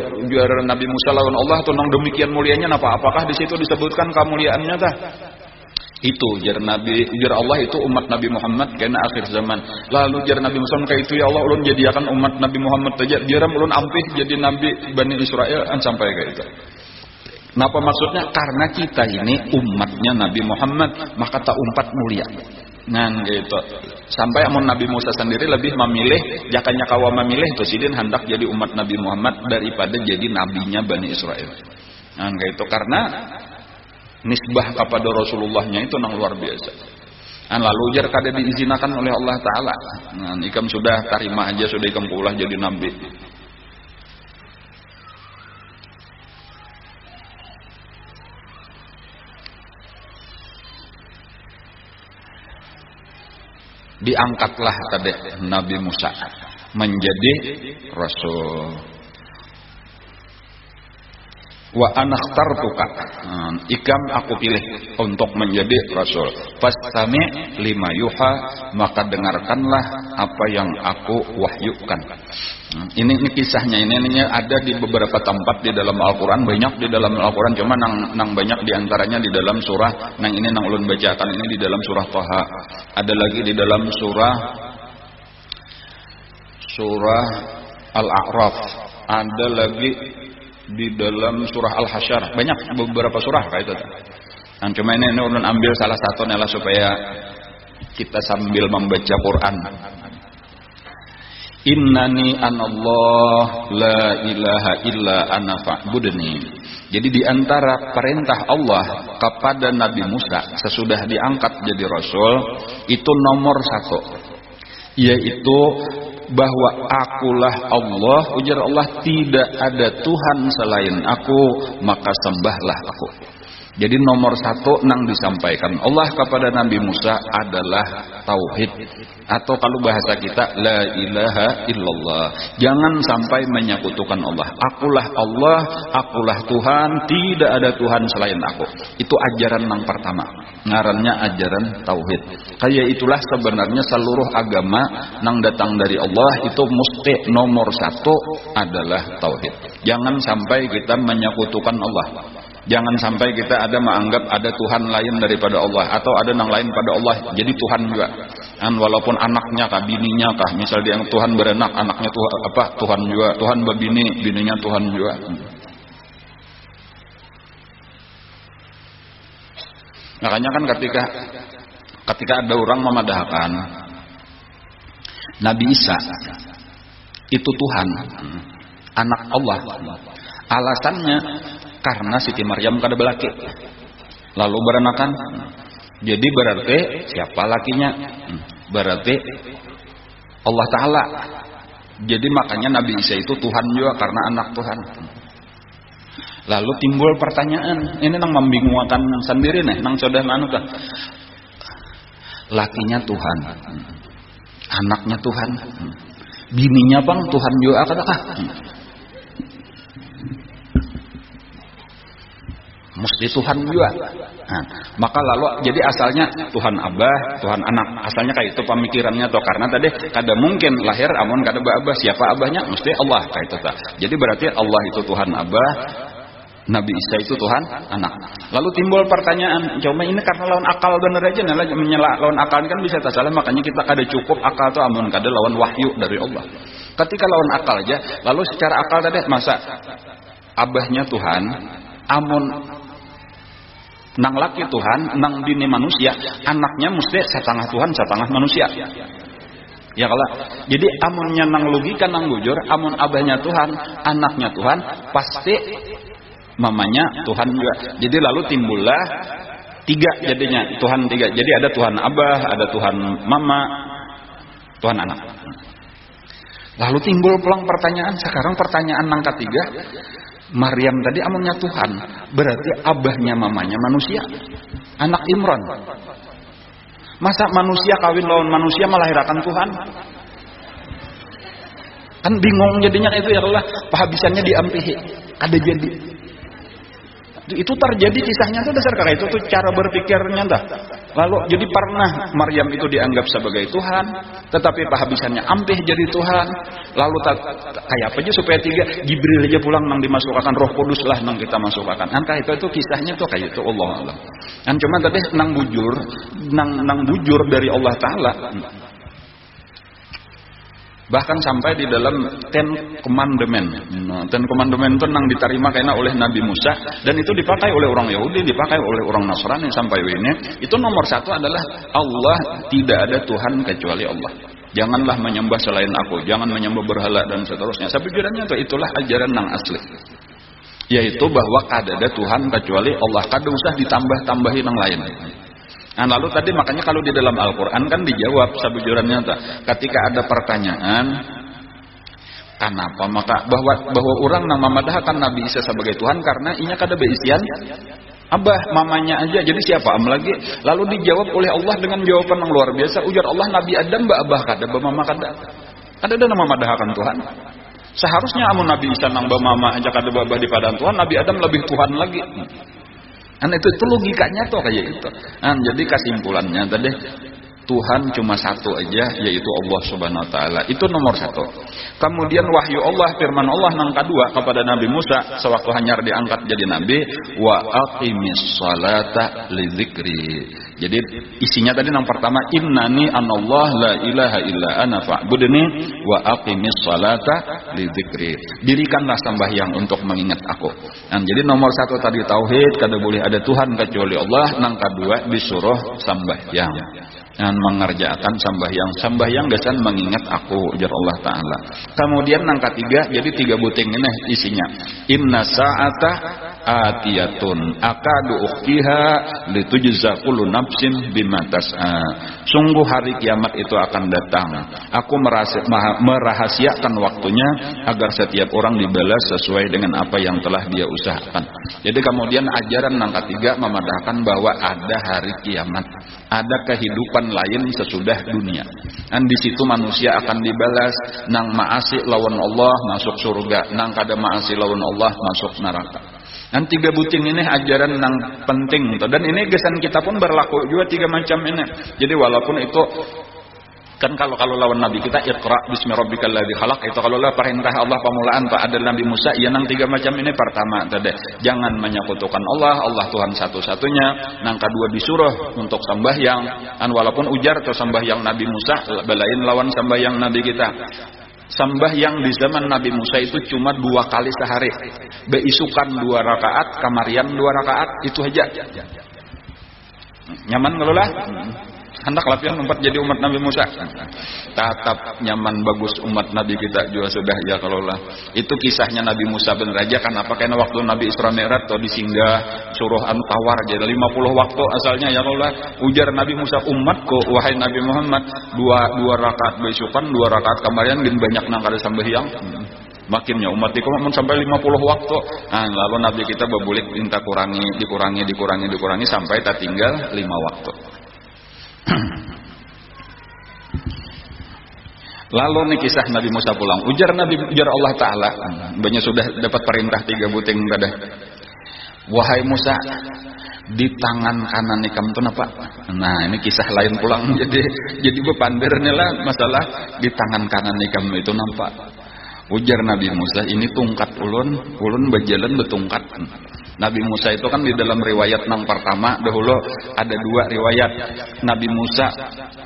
Nabi Musa lawan Allah tuh nang demikian mulianya apakah di situ disebutkan kemuliaannya tah? Itu ujar Allah itu umat Nabi Muhammad karena akhir zaman. Lalu ujar Nabi Musa kayak itu ya Allah ulun jadikan umat Nabi Muhammad aja biaram ulun ampih jadi nabi Bani Israel sampai kayak itu. Napa maksudnya? Karena kita ini umatnya Nabi Muhammad maka tak umpat mulia. Nah gitu. Sampai amun Nabi Musa sendiri lebih memilih jakanya kawa memilih Tusidin hendak jadi umat Nabi Muhammad daripada jadi nabinya Bani Israel. Nah gitu karena nisbah kepada Rasulullahnya itu nang luar biasa. Nah, lalu jar kada diizinakan oleh Allah Taala. Nah ikam sudah tarima aja sudah ikam pulah jadi nabi. diangkatlah tadi Nabi Musa menjadi rasul. Wa anakhtartuka, ikam aku pilih untuk menjadi rasul. Fastami lima yuha, maka dengarkanlah apa yang aku wahyukan. Ini kisahnya ini ada di beberapa tempat di dalam Al-Quran, banyak di dalam Al-Quran, cuma nang banyak diantaranya di dalam surah nang ini nang ulun bacakan ini di dalam surah Thaha, ada lagi di dalam surah Al-A'raf, ada lagi di dalam surah Al-Hasyr, banyak beberapa surah kayak itu. Nah, cuma ini ulun ambil salah satu nih supaya kita sambil membaca Quran. Innani anallah la ilaha illa ana fa'budni. Jadi di antara perintah Allah kepada Nabi Musa sesudah diangkat jadi rasul itu nomor 1, yaitu bahwa akulah Allah, ujar Allah, tidak ada Tuhan selain aku, maka sembahlah aku. Jadi nomor 1 nang disampaikan Allah kepada Nabi Musa adalah tauhid, atau kalau bahasa kita la ilaha illallah. Jangan sampai menyekutukan Allah. Akulah Allah, akulah Tuhan, tidak ada Tuhan selain aku. Itu ajaran yang pertama, ngarannya ajaran tauhid. Kayak itulah sebenarnya seluruh agama nang datang dari Allah itu mesti nomor 1 adalah tauhid. Jangan sampai kita menyekutukan Allah. Jangan sampai kita ada menganggap ada Tuhan lain daripada Allah, atau ada yang lain pada Allah jadi Tuhan juga. Walaupun anaknya kah, bininya kah, misal dia yang Tuhan beranak, anaknya Tuhan juga, Tuhan berbini, bininya Tuhan juga. Makanya kan ketika ada orang memadahkan Nabi Isa itu Tuhan, anak Allah, alasannya karena Siti Maryam kada belaki lalu beranakan. Jadi berarti siapa lakinya? Berarti Allah Ta'ala. Jadi makanya Nabi Isa itu Tuhan juga karena anak Tuhan. Lalu timbul pertanyaan, ini nang membingungkan sendiri nih, nang sudah manukah? Lakinya Tuhan, anaknya Tuhan, bininya bang Tuhan juga kata mesti Tuhan juga. Nah, maka lalu jadi asalnya Tuhan Abah, Tuhan Anak, asalnya kayak itu pemikirannya toh, karena tadi kada mungkin lahir amun kada abah, siapa abahnya? Mesti Allah kayak itu tak. Jadi berarti Allah itu Tuhan Abah, Nabi Isa itu Tuhan Anak. Lalu timbul pertanyaan, cuma ini karena lawan akal bener aja, menyela lawan akal kan bisa tak salah, makanya kita kada cukup akal tuh amun kada lawan wahyu dari Allah. Ketika lawan akal aja, lalu secara akal tadi masa abahnya Tuhan, amun nang laki Tuhan, nang bini manusia, anaknya mesti setengah Tuhan, setengah manusia. Ya kalau jadi amunnya nang logika nang bujur, amun abahnya Tuhan, anaknya Tuhan, pasti mamanya Tuhan juga. Jadi lalu timbullah 3 jadinya, Tuhan 3. Jadi ada Tuhan Abah, ada Tuhan Mama, Tuhan Anak. Lalu timbul pulang pertanyaan, sekarang pertanyaan nang ketiga, Maryam tadi amunnya Tuhan, berarti abahnya mamanya manusia, anak Imran. Masa manusia kawin lawan manusia melahirkan Tuhan? Kan bingung jadinya itu ya Allah, pahabisannya diampihi, kada jadi. Itu terjadi kisahnya tuh dasar karena itu tuh cara berpikirnya dah. Lalu jadi pernah Maryam itu dianggap sebagai Tuhan, tetapi pahabisannya ampih jadi Tuhan. Lalu kayak apa aja supaya 3 Jibril aja pulang nang dimasukkan, Roh Kudus lah nang kita masukkan. Angka itu kisahnya tuh kayak itu Allah. Kan cuma tadi nang bujur dari Allah Ta'ala. Bahkan sampai di dalam Ten Commandment. Ten Commandment itu nang diterima kayaknya oleh Nabi Musa, dan itu dipakai oleh orang Yahudi, dipakai oleh orang Nasrani sampai ini. Itu nomor 1 adalah Allah, tidak ada Tuhan kecuali Allah. Janganlah menyembah selain aku, jangan menyembah berhala dan seterusnya. Sebenarnya itulah ajaran nang asli. Yaitu bahwa kada ada Tuhan kecuali Allah, kada usah ditambah-tambahi nang lain. Nah, lalu tadi makanya kalau di dalam Al-Quran kan dijawab sebujurannya ketika ada pertanyaan kenapa maka bahwa orang nang memadahkan Nabi Isa sebagai Tuhan karena inya kada beisian Abah, mamanya aja. Jadi siapa am lagi? Lalu dijawab oleh Allah dengan jawaban yang luar biasa. Ujar Allah, Nabi Adam ba abah kada, ba mama kada. Ada nama madahakan Tuhan. Seharusnya amun Nabi Isa nang ba mama aja kada ba abah di padan Tuhan, Nabi Adam lebih Tuhan lagi. Itu logikanya tuh kayak itu. Jadi kesimpulannya tadi Tuhan cuma satu aja, yaitu Allah Subhanahu wa taala. Itu nomor satu. Kemudian wahyu Allah, firman Allah nang kedua kepada Nabi Musa sewaktu hanyar diangkat jadi nabi, wa aqimis salata li dzikri. Jadi isinya tadi yang pertama, innani anallah la ilaha illa ana fa'budni wa aqimis salata li dzikri. Dirikanlah sembahyang untuk mengingat aku. Jadi nomor satu tadi tauhid, kada boleh ada Tuhan kecuali Allah. Nang kedua disuruh sembahyang. Dan mengerjakan sembahyang gasan mengingat aku, ujar Allah Ta'ala. Kemudian yang ketiga, jadi 3 buting ini isinya, inna sa'ata atiyatun akadu ukhtiha litujza kullu nafsin bima tas'a. Sungguh hari kiamat itu akan datang, aku merahasiakan waktunya agar setiap orang dibalas sesuai dengan apa yang telah dia usahakan. Jadi kemudian ajaran yang ketiga memadahkan bahwa ada hari kiamat, ada kehidupan lain sesudah dunia. Dan di situ manusia akan dibalas, nang maasi lawan Allah masuk surga, nang kada maasi lawan Allah masuk neraka. Dan 3 buting ini ajaran yang penting, dan ini gesan kita pun berlaku juga 3 macam ini. Jadi walaupun itu kan kalau lawan Nabi kita Iqra bismi rabbikal ladzi khalaq, itu kalau lah perintah Allah pemulaan Pak ada Nabi Musa, ya nang 3 macam ini. Pertama tadi jangan menyekutukan Allah Tuhan satu-satunya. Nang kedua disuruh untuk sembahyang, dan walaupun ujar atau sembahyang Nabi Musa belain lawan sembahyang Nabi kita. Sembahyang di zaman Nabi Musa itu cuma 2 kali sehari, beisukan 2 rakaat, kamarian 2 rakaat, itu aja. Nyaman kalau lah? Hendak latihan umpat jadi umat Nabi Musa. Tatap nyaman bagus umat Nabi kita juga sudah ya kalau lah. Itu kisahnya Nabi Musa bener aja kan apa, karena waktu Nabi Isra Mi'raj atau disinggah suruh antawar jadi 50 waktu asalnya ya kalau lah. Ujar Nabi Musa, umatku wahai Nabi Muhammad, 2 rakaat beisukan 2 rakaat kamarian gin banyak nang kada sembahyang. Makinnya umat iku mun sampai 50 waktu. Lalu Nabi kita bebulik minta dikurangi sampai tak tinggal 5 waktu. Lalu nih kisah Nabi Musa pulang. Ujar Allah Ta'ala, banyak sudah dapat perintah 3 buting kada. Wahai Musa, di tangan kanan ikam itu apa? Nah ini kisah lain pulang. Jadi bepandirnya lah masalah di tangan kanan ikam itu nampak. Ujar Nabi Musa, ini tungkat ulun berjalan betungkat. Nabi Musa itu kan di dalam riwayat yang pertama dahulu ada 2 riwayat. Nabi Musa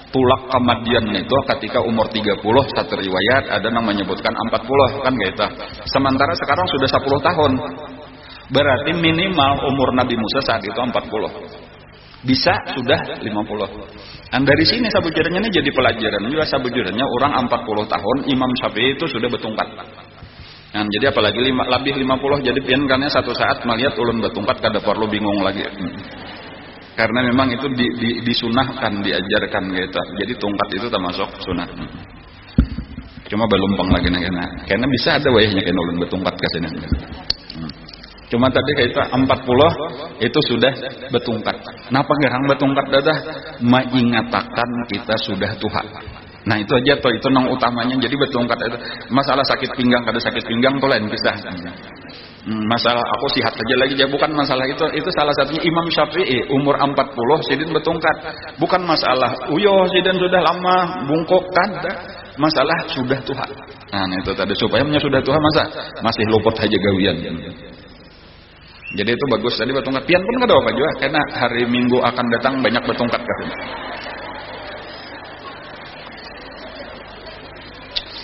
tulak ke Madian itu ketika umur 30, satu riwayat ada yang menyebutkan 40 kan gitu. Sementara sekarang sudah 10 tahun. Berarti minimal umur Nabi Musa saat itu 40. Bisa sudah 50. Dan dari sini sabujurnya ini jadi pelajaran juga, sabujurnya orang 40 tahun Imam Syafi'i itu sudah betungkat. Nah, jadi apalagi lebih 50, jadi pian karena satu saat melihat ulun betungkat kada perlu bingung lagi. Karena memang itu disunahkan, diajarkan gitu. Jadi tungkat itu termasuk sunah. Cuma belumpang lagi nah. Karena bisa ada wayahnya kena ulun betungkat ke sini. Cuma tadi kayak itu 40 itu sudah betungkat. Napa gerang betungkat dadah? Mengingatakan kita sudah tua. Nah itu aja toh, itu nang utamanya. Jadi betungkat itu masalah sakit pinggang kada sakit pinggang tuh lain kisah. Masalah aku sihat aja lagi ya, bukan masalah itu salah satunya Imam Syafi'i umur 40 sidin betungkat. Bukan masalah uyo sidin sudah lama bungkuk kada. Masalah sudah tua. Nah itu tadi supaya sudah tua masih luput aja gawian. Jadi itu bagus tadi betungkat. Pian pun kada apa juga karena hari Minggu akan datang banyak betungkat katanya.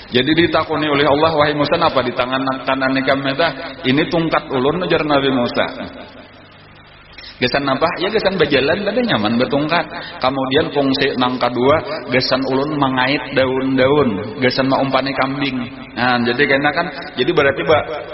Jadi ditakuni oleh Allah, wahai Musa, apa di tangan kanan ikam meta? Ini tungkat ulun ujar Nabi Musa. Gesan apa? Ya gesan berjalan tadi nyaman betungkat. Kemudian fungsi nang kedua gesan ulun mengait daun-daun, gesan maumpani kambing. Nah, jadi karena kan jadi berarti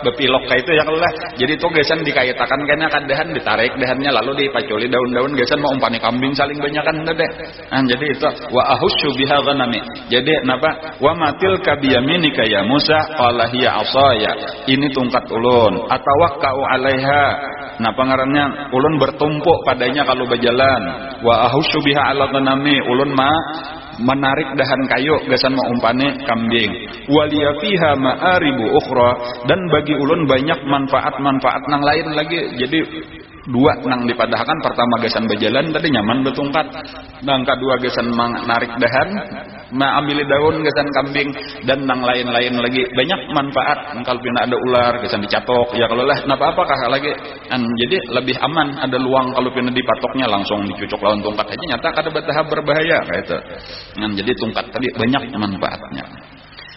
bepilok kayak itu ya kalau lah. Jadi itu gesan dikaitakan karena kadahan ditarik dahannya lalu dipaculi daun-daun gesan maumpani kambing saling banyakan tadi. Nah, jadi itu wa ahusyu biha ghanami. Jadi napa? Wa matil kabiyaminika ya Musa qala hiya asaya. Ini tungkat ulun. Atawakkau 'alaiha. Nah pangarannya ulun bertumpuk padanya kalau berjalan. Wa ahusyu biha ala ghanami, ulun menarik dahan kayu gasan mau umpane kambing. Waliya fiha ma'aribu ukhra, dan bagi ulun banyak manfaat-manfaat nang lain lagi. Jadi dua nang dipadahkan, pertama gasan berjalan tadi nyaman betungkat, nang kedua gasan menarik dahan ambil daun gasan kambing, dan nang lain-lain lagi banyak manfaat. Kalau pina ada ular gasan dicatok ya, kalau lah napa apakah lagi jadi lebih aman, ada luang kalau pina dipatoknya langsung dicucuk lawan tungkat aja, nyata kada bertahap berbahaya kayak itu. Jadi tungkat tadi banyak manfaatnya.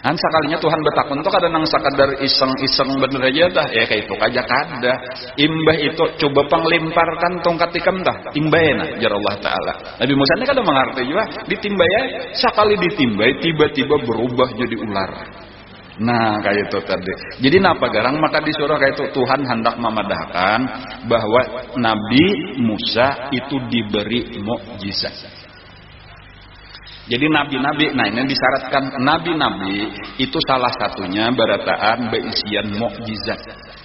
Sekalinya Tuhan bertakun tuh kadang nang sakadar iseng-iseng bener aja dah ya, kayak itu aja kada. Imbah itu coba panglimparkan tongkat tikam dah timbayna jar Allah taala. Nabi Musa ini kada mengerti juga ditimbaya, sekali ditimbai tiba-tiba berubah jadi ular. Nah kayak itu tadi. Jadi napa garang maka disuruh kayak itu, Tuhan hendak memadahkan bahwa Nabi Musa itu diberi mukjizat. Jadi nabi-nabi, nah ini disyaratkan nabi-nabi itu salah satunya berataan beisian mukjizat.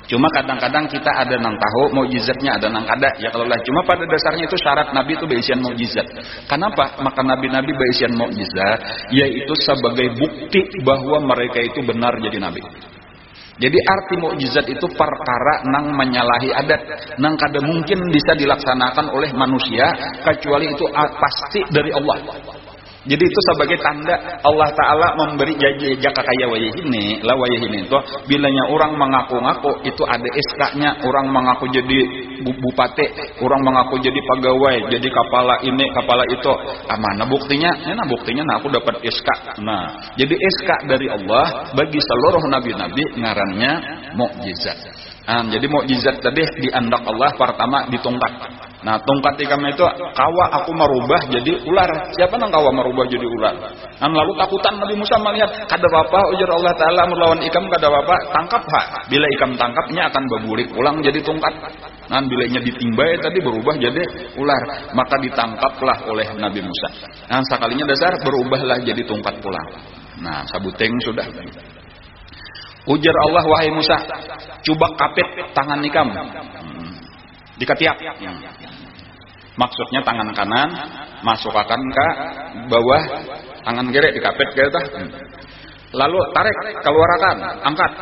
Cuma kadang-kadang kita ada nang tahu mukjizatnya, ada nang kada. Ya kalau lah, cuma pada dasarnya itu syarat nabi itu beisian mukjizat. Kenapa? Maka nabi-nabi beisian mukjizat, yaitu sebagai bukti bahwa mereka itu benar jadi nabi. Jadi arti mukjizat itu perkara nang menyalahi adat, nang kada mungkin bisa dilaksanakan oleh manusia kecuali itu pasti dari Allah. Jadi itu sebagai tanda Allah Ta'ala memberi jaka kaya wayah ini. Lah wayah ini itu bilanya orang mengaku-ngaku itu ada SK-nya, orang mengaku jadi bupati, orang mengaku jadi pegawai, jadi kepala ini, kepala itu. Mana buktinya? Nah buktinya aku dapat SK. Nah, jadi SK dari Allah bagi seluruh nabi-nabi ngarannya mukjizat. Jadi mukjizat tadi diandak Allah pertama ditungkat. Nah tongkat ikam itu kawa aku merubah jadi ular. Siapa nang kawa merubah jadi ular? Lalu takutan Nabi Musa melihat kada apa ujar Allah Taala melawan ikam kada apa tangkap ha. Bila ikam tangkapnya akan berbulik ulang jadi tongkat. Nah bilanya ditimbai tadi berubah jadi ular, maka ditangkaplah oleh Nabi Musa. Nah sekalinya dasar berubahlah jadi tongkat pulang. Nah sabuteng sudah. Ujar Allah wahai Musa, coba kapit tangan ikam. Diketiak. Maksudnya tangan kanan masukkan ke bawah, tangan kiri dikapit kayak itu. Lalu tarik keluarkan, angkat.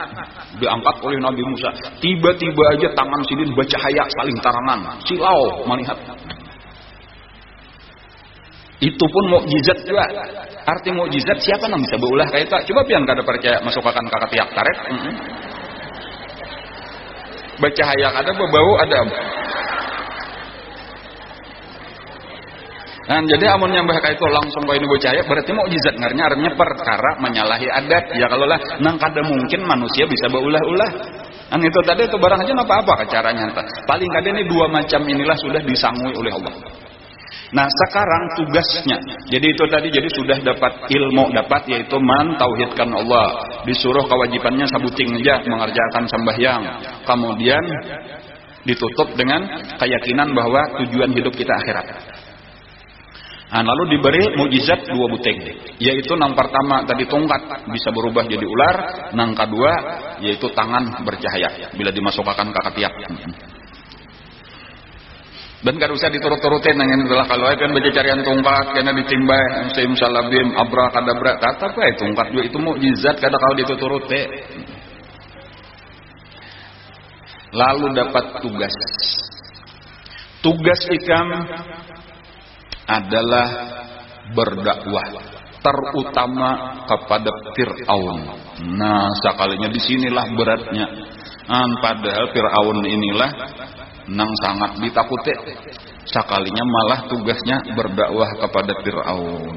Diangkat oleh Nabi Musa. Tiba-tiba aja tangan sidin bercahaya saling tarangan. Silau melihat. Itu pun mukjizat juga. Arti mukjizat siapa yang bisa berulah kayak itu? Coba pian kada percaya masukkan ke ketiak tarik. Bercahaya kada, berbau ada. Nah, jadi amun nyambah kayak itu langsung kau ini bercahaya berarti mukjizat ngarnya artinya perkara menyalahi adat. Ya kalau lah nang kada mungkin manusia bisa berulah-ulah. Kan itu tadi itu barang aja apa-apa caranya. Paling kada ini dua macam inilah sudah disangui oleh Allah. Nah sekarang tugasnya, jadi itu tadi jadi sudah dapat ilmu, dapat yaitu mentauhidkan Allah, disuruh kewajibannya sabuting aja mengerjakan sembahyang, kemudian ditutup dengan keyakinan bahwa tujuan hidup kita akhirat. Nah, lalu diberi mukjizat dua buting, yaitu nang pertama tadi tongkat bisa berubah jadi ular, nang kedua yaitu tangan bercahaya bila dimasukkan ke ketiak. Dan gak usah diturut-turutin nang itulah kalau kan baca carian tongkat kena ditimbai simsalabim abrakadabra kata apa itu tongkat juga itu mukjizat kada kalau dituturuti. Lalu dapat tugas. Tugas ikam adalah berdakwah terutama kepada Fir'aun. Nah, sekalinya disinilah beratnya. Padahal Fir'aun inilah nang sangat ditakuti, sekalinya malah tugasnya berdakwah kepada Fir'aun.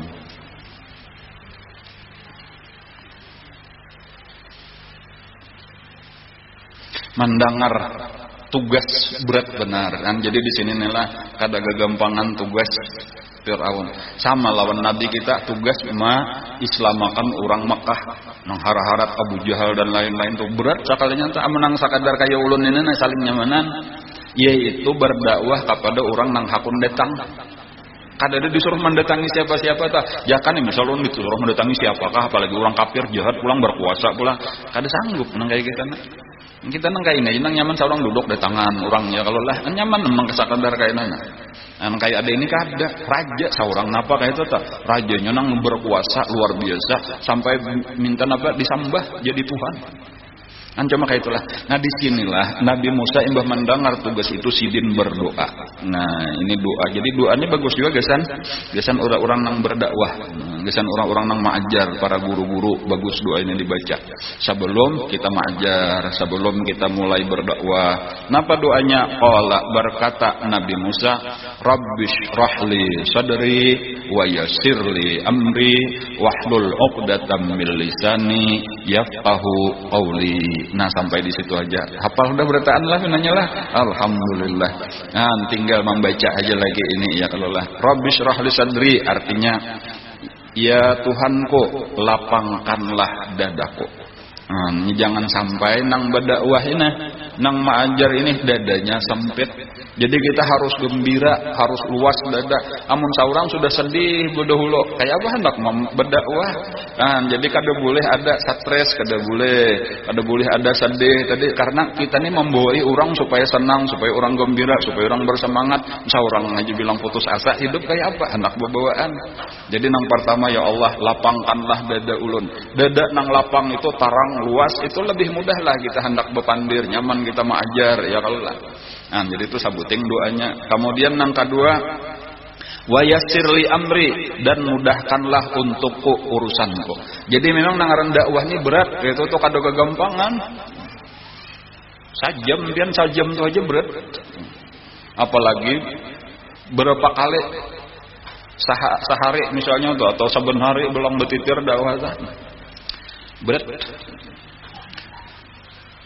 Mendengar tugas berat benar kan, jadi di sini inilah kada gagampangan tugas Fir'aun sama lawan Nabi kita tugas islamakan orang Makkah nang hara-harat Abu Jahal dan lain-lain tuh berat sekalinya tak menang sakadar kaya ulun ini saling nyamanan, yaitu berdakwah kepada orang nang hakun datang. Kada ada disuruh mendatangi siapa-siapa tak. Ya kan misal ulun disuruh mendatangi siapakah, apalagi orang kafir jahat pulang berkuasa pulang kada sanggup nang kayak gitu. Kita nang kayak ini, nang nyaman seorang duduk di tangan orangnya kalau lah nyaman memang kesakadar kayak nana. Nang kayak ada ini kada raja seorang napa kayak itu tak rajanya nang berkuasa luar biasa sampai minta napa disambah jadi Tuhan. Cuma kayak itulah. Nah disinilah Nabi Musa imbah mendengar tugas itu sidin berdoa. Nah ini doa. Jadi doanya bagus juga gesan orang-orang nang berdakwah, gesan orang-orang nang mengajar para guru-guru bagus doa ini dibaca. Sebelum kita mengajar, sebelum kita mulai berdakwah. Napa doanya? Qala berkata Nabi Musa, Rabbish rahli sadri wa yassirli amri wahlul 'uqdatam min lisani yafqahu qawli. Nah sampai di situ aja. Hafal udah bertaan lah nanya lah. Alhamdulillah. Nah tinggal membaca aja lagi ini ya kalau lah. Rabbi shrah li sadri artinya ya Tuhanku lapangkanlah dadaku. Nah, ini jangan sampai nang berdakwah ini, nang mengajar ini dadanya sempit. Jadi kita harus gembira, harus luas dada. Amun saurang sudah sedih bodoh kayak apa hendak berdakwah. Nah, jadi kada boleh ada stres, kada boleh ada sedih tadi karena kita ini membawai orang supaya senang, supaya orang gembira, supaya orang bersemangat. Saurang aja bilang putus asa, hidup kayak apa? Hendak bawaan. Jadi nang pertama ya Allah, lapangkanlah dada ulun. Dada nang lapang itu tarang luas, itu lebih mudah lah kita hendak bepandir, nyaman kita mengajar ya kalau lah. Nah, jadi itu sabuting doanya. Kemudian yang kedua, wa yassirli amri dan mudahkanlah untukku urusanku. Jadi memang nangaran dakwah ini berat, itu tuh kada kegampangan. Sajam tuh aja berat. Apalagi berapa kali sehari misalnya tuh atau saben hari belang betitir dakwah berat.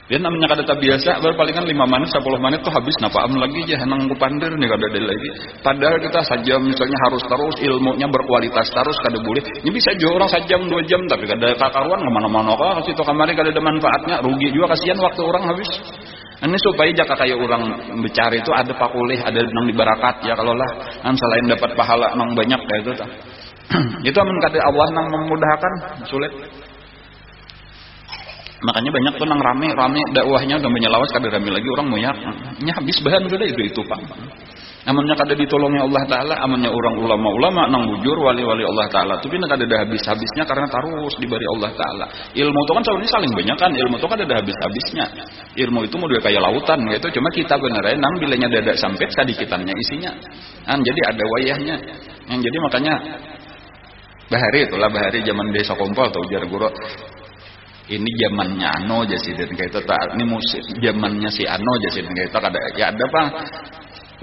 Dia namanya kada tak biasa, baru palingan 5 menit, 10 menit tuh habis napaam lagi aja nang kupandir nih kada ada lagi. Padahal kita sajam misalnya harus terus ilmunya berkualitas terus kada boleh. Ini bisa juga orang sajam 2 jam tapi kada kakaruan kemana-mana kah situ kamari kada ada manfaatnya, rugi juga kasihan waktu orang habis. Ini supaya jaka kayak orang bicara itu ada pakulih, ada nang dibarakat ya kalau lah. Kan selain dapat pahala nang banyak kayak itu tah. Itu amun kada Allah nang memudahkan sulit. Makanya banyak tuh nang rame dakwahnya udah menyelawas kada rame lagi orang moyak. Nya habis bahan sudah itu Pak. Amunnya kada ditolongnya Allah taala, amunnya orang ulama-ulama nang bujur wali-wali Allah taala tapi kada ada habis-habisnya karena terus diberi Allah taala. Ilmu itu kan sebenarnya saling banyak kan, ilmu itu kan ada habis-habisnya. Ilmu itu model kayak lautan gitu, cuma kita beneran nang bilanya dada sampai sadikitannya isinya. Kan jadi ada wayahnya. Yang jadi makanya bahari zaman desa kompol atau ujar guru ini zamannya Ano jasidin kayak itu tak ini musim zamannya si Ano jasidin kayak itu ada ya ada apa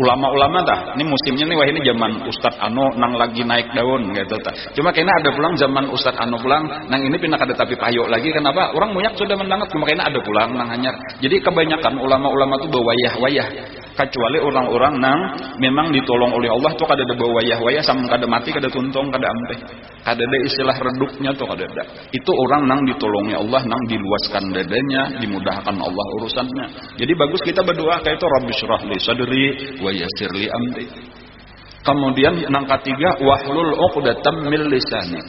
ulama-ulama tah ini musimnya nih wah ini zaman Ustadz Ano nang lagi naik daun kayak itu tak cuma kayaknya ada pulang zaman Ustadz Ano pulang nang ini pindah kada tapi payok lagi kenapa orang banyak sudah mendangat cuma kayaknya ada pulang nang hanyar jadi kebanyakan ulama-ulama tuh bawayah-wayah kecuali orang-orang nang memang ditolong oleh Allah tuh kada ada bawayah-wayah sama kada mati kada tuntung kada ampe kada ada istilah redupnya tuh kada ada itu orang nang ditolongnya Allah nang diluaskan dadanya dimudahkan Allah urusannya jadi bagus kita berdoa kayak itu Rabbi shrah li sadri wa yassir li amri kemudian nang ketiga wahlul 'uqdatam min lisani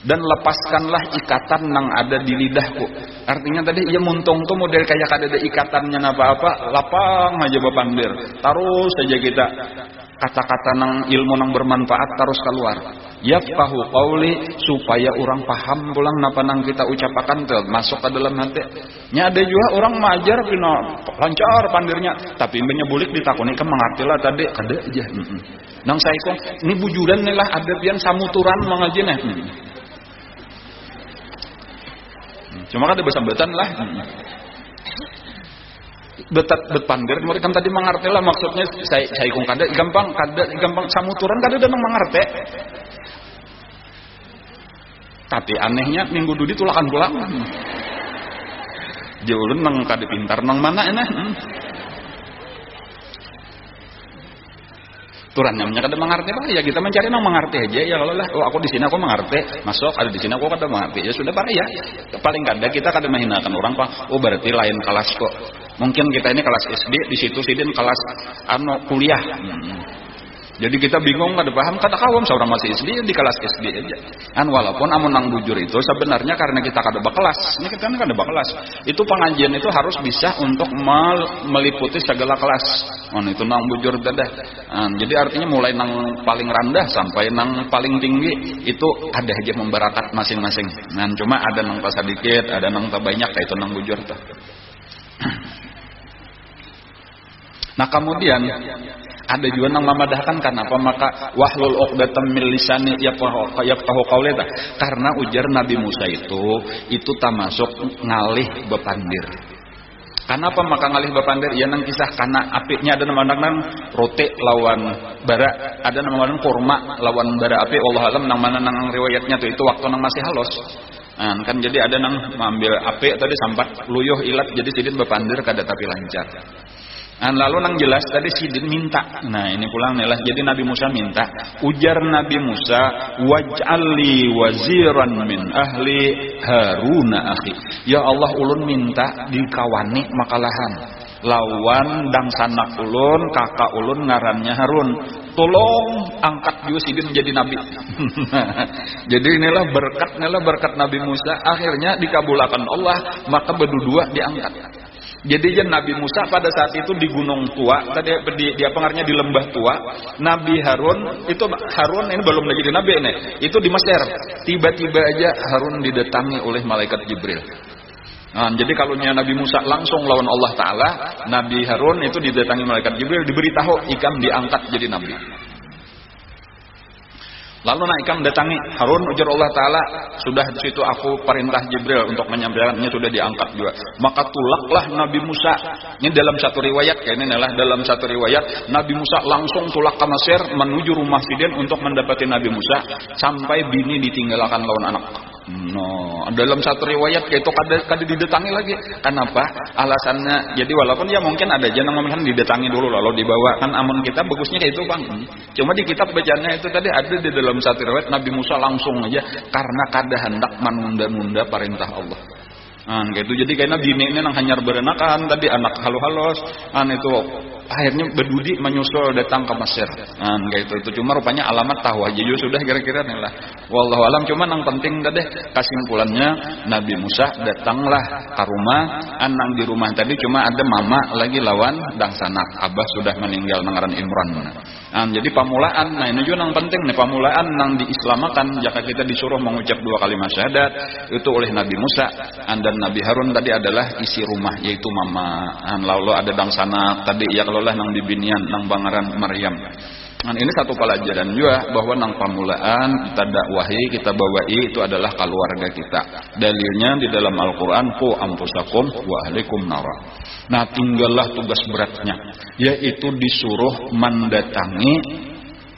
dan lepaskanlah ikatan yang ada di lidahku. Artinya tadi ya muntung tuh model kayak kada ada ikatannya apa-apa, lapang aja bepandir. Terus saja kita kata-kata nang ilmu nang bermanfaat terus keluar. Yafqahu qauli supaya orang paham pulang napa nang kita ucapakan tuh masuk ke dalam hati. Nya ada juga orang majar pino lancar pandirnya, tapi menyebulik ditakoni ke mengartilah tadi kada aja. Nang saya kok ini bujuran nih lah ada pian samuturan mangajina. Cuma kan ada besambetan lah. Betpandir mereka tadi mengerti lah maksudnya saya kong kada gampang samuturan kada dan mengerti. Tapi anehnya minggu dudi tulakan pulang. Jauh nang kada pintar nang mana enak. Turan namanya kada mengerti pak ya kita mencari nang mengerti aja ya kalau lah aku di sini aku mengerti masuk ada di sini aku kada mengerti ya sudah pak ya paling kada kita kada menghinakan orang pak berarti lain kelas kok mungkin kita ini kelas SD di situ sidin kelas kuliah Jadi kita bingung kada paham kada kawam seorang masih SD di kelas SD aja. Kan walaupun amun nang bujur itu sebenarnya karena kita kada berkelas. Ini kita kada berkelas. Itu pengajian itu harus bisa untuk meliputi segala kelas. Itu nang bujur dadah. Jadi artinya mulai nang paling rendah sampai nang paling tinggi itu ada aja memberakat masing-masing. Cuma ada nang pas sedikit, ada nang banyak kayak itu nang bujur tuh. Nah kemudian ada juga nang memadahkan kenapa maka wahlul 'uqdatam min lisani yafqahu qawli, karena ujar Nabi Musa itu termasuk ngalih bepandir. Kenapa maka ngalih bepandir? Ya nang kisah karena apiknya ada nama-nama roti lawan bara, ada nama-nama kurma lawan bara api. Allah alam nang mana nang riwayatnya tuh itu waktu nang masih halus. Kan jadi ada nang mengambil api tadi sampai luyuh ilat jadi sidin bepandir kada tapi lancar. Lalu nang jelas tadi sidin minta. Nah ini pulang nih lah. Jadi Nabi Musa minta. Ujar Nabi Musa, waj'alli waziran min ahli Haruna akhi. Ya Allah ulun minta dikawani makalahan. Lawan dang sanak ulun, kakak ulun ngarannya Harun. Tolong angkat juga sidin menjadi nabi. Jadi inilah berkat Nabi Musa. Akhirnya dikabulkan Allah, maka berdua diangkat. Jadi Nabi Musa pada saat itu di Gunung Tua, tadi dia pengarnya di Lembah Tua. Nabi Harun ini belum lagi nabi nih. Itu di Mesir. Tiba-tiba aja Harun didatangi oleh malaikat Jibril. Jadi kalau Nabi Musa langsung lawan Allah Taala, Nabi Harun itu didatangi malaikat Jibril, diberitahu ikam diangkat jadi nabi. Lalu ikam datangi Harun, ujar Allah Ta'ala, sudah di situ aku perintah Jibril untuk menyampaikannya sudah diangkat juga. Maka tulaklah Nabi Musa. Ini dalam satu riwayat, dalam satu riwayat Nabi Musa langsung tulak ke Mesir menuju rumah Sidin untuk mendapati Nabi Musa sampai bini ditinggalkan lawan anak. Dalam satu riwayat itu kada didatangi lagi. Kenapa? Alasannya jadi walaupun ya mungkin ada aja nang ngomongin didatangi dulu lalu dibawa, kan amun kita bagusnya kayak itu Bang. Cuma di kitab bacanya itu tadi ada di dalam satu riwayat Nabi Musa langsung aja karena kada hendak menunda-nunda perintah Allah. Gitu. Jadi kayaknya bini ini nang hanyar berenakan tadi anak halus-halus, itu akhirnya berdudi menyusul datang ke Mesir. Gitu. Itu cuma rupanya alamat tahu aja sudah kira-kira nih lah. Wallahu alam, cuma nang penting tadi kesimpulannya Nabi Musa datanglah ke rumah, nang di rumah tadi cuma ada mama lagi lawan dang sanak, abah sudah meninggal nangaran Imran. Jadi pamulaan, nah ini juga nang penting nih, pamulaan nang diislamakan jika kita disuruh mengucap 2 kalimat syahadat itu oleh Nabi Musa dan Nabi Harun tadi adalah isi rumah yaitu mama. Lalu ada dang sanak tadi ya kalau lah nang bibinian nang bangaran Maryam. Ini satu pelajaran juga bahwa nang pamulaan kita dakwahi, kita bawai itu adalah keluarga kita. Dalilnya di dalam Al-Qur'an qu anfusakum wa ahlikum nara. Nah, tinggallah tugas beratnya yaitu disuruh mendatangi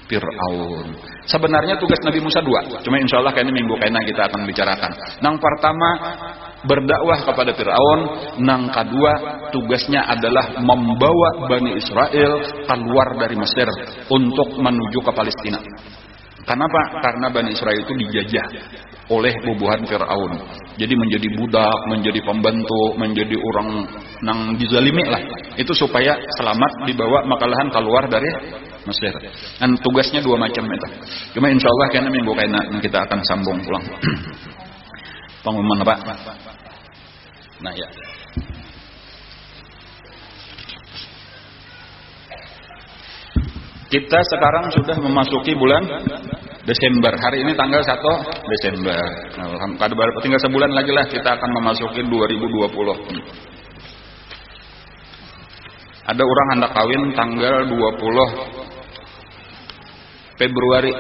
Fir'aun. Sebenarnya tugas Nabi Musa 2. Cuma insyaallah kayaknya minggu kayaknya kita akan bicarakan. Nang pertama berdakwah kepada Fir'aun, nang kedua tugasnya adalah membawa Bani Israel keluar dari Mesir untuk menuju ke Palestina. Kenapa? Karena Bani Israel itu dijajah oleh bubuhan Fir'aun. Jadi menjadi budak, menjadi pembantu, menjadi orang nang dizalimi lah. Itu supaya selamat dibawa makalahan keluar dari Mesir. Dan tugasnya 2 macam itu. Cuma insyaallah kayaknya minggu kayaknya kita akan sambung pulang. Pengumuman Pak. Nah ya. Kita sekarang sudah memasuki bulan Desember. Hari ini tanggal 1 Desember. Alhamdulillah tinggal sebulan lagi lah kita akan memasuki 2020. Ada orang hendak kawin tanggal 20 Februari.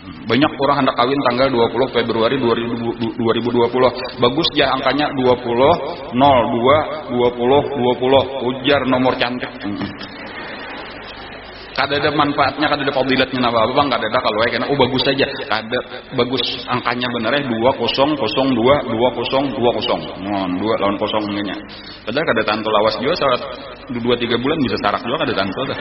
Banyak orang hendak kawin tanggal 20 Februari 2020. Bagus ya angkanya 20 02 20 ujar nomor cantik. Kada ada manfaatnya, kada ada fadilatnya apa Bang, kada ada kalau kena bagus saja. Kada bagus angkanya benernya 2002 2020. 2 lawan 0 nya. Padahal kada tantu lawas juga saat 2-3 bulan bisa sarak juga kada tantu dah.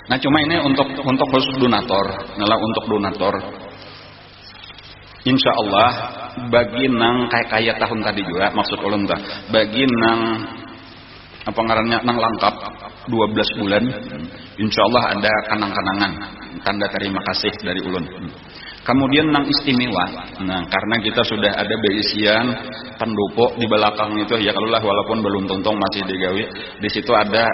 Nah cuma ini untuk khusus donator, nah untuk donator, insya Allah bagi nang kayak tahun tadi juga maksud ulun dah, bagi nang apa ngarannya nang lengkap 12 bulan, insyaallah ada kanang-kanangan tanda terima kasih dari ulun. Kemudian nang istimewa. Nah, karena kita sudah ada berisian pendopo di belakang itu ya, kalau lah walaupun belum tuntung masih digawe. Di situ ada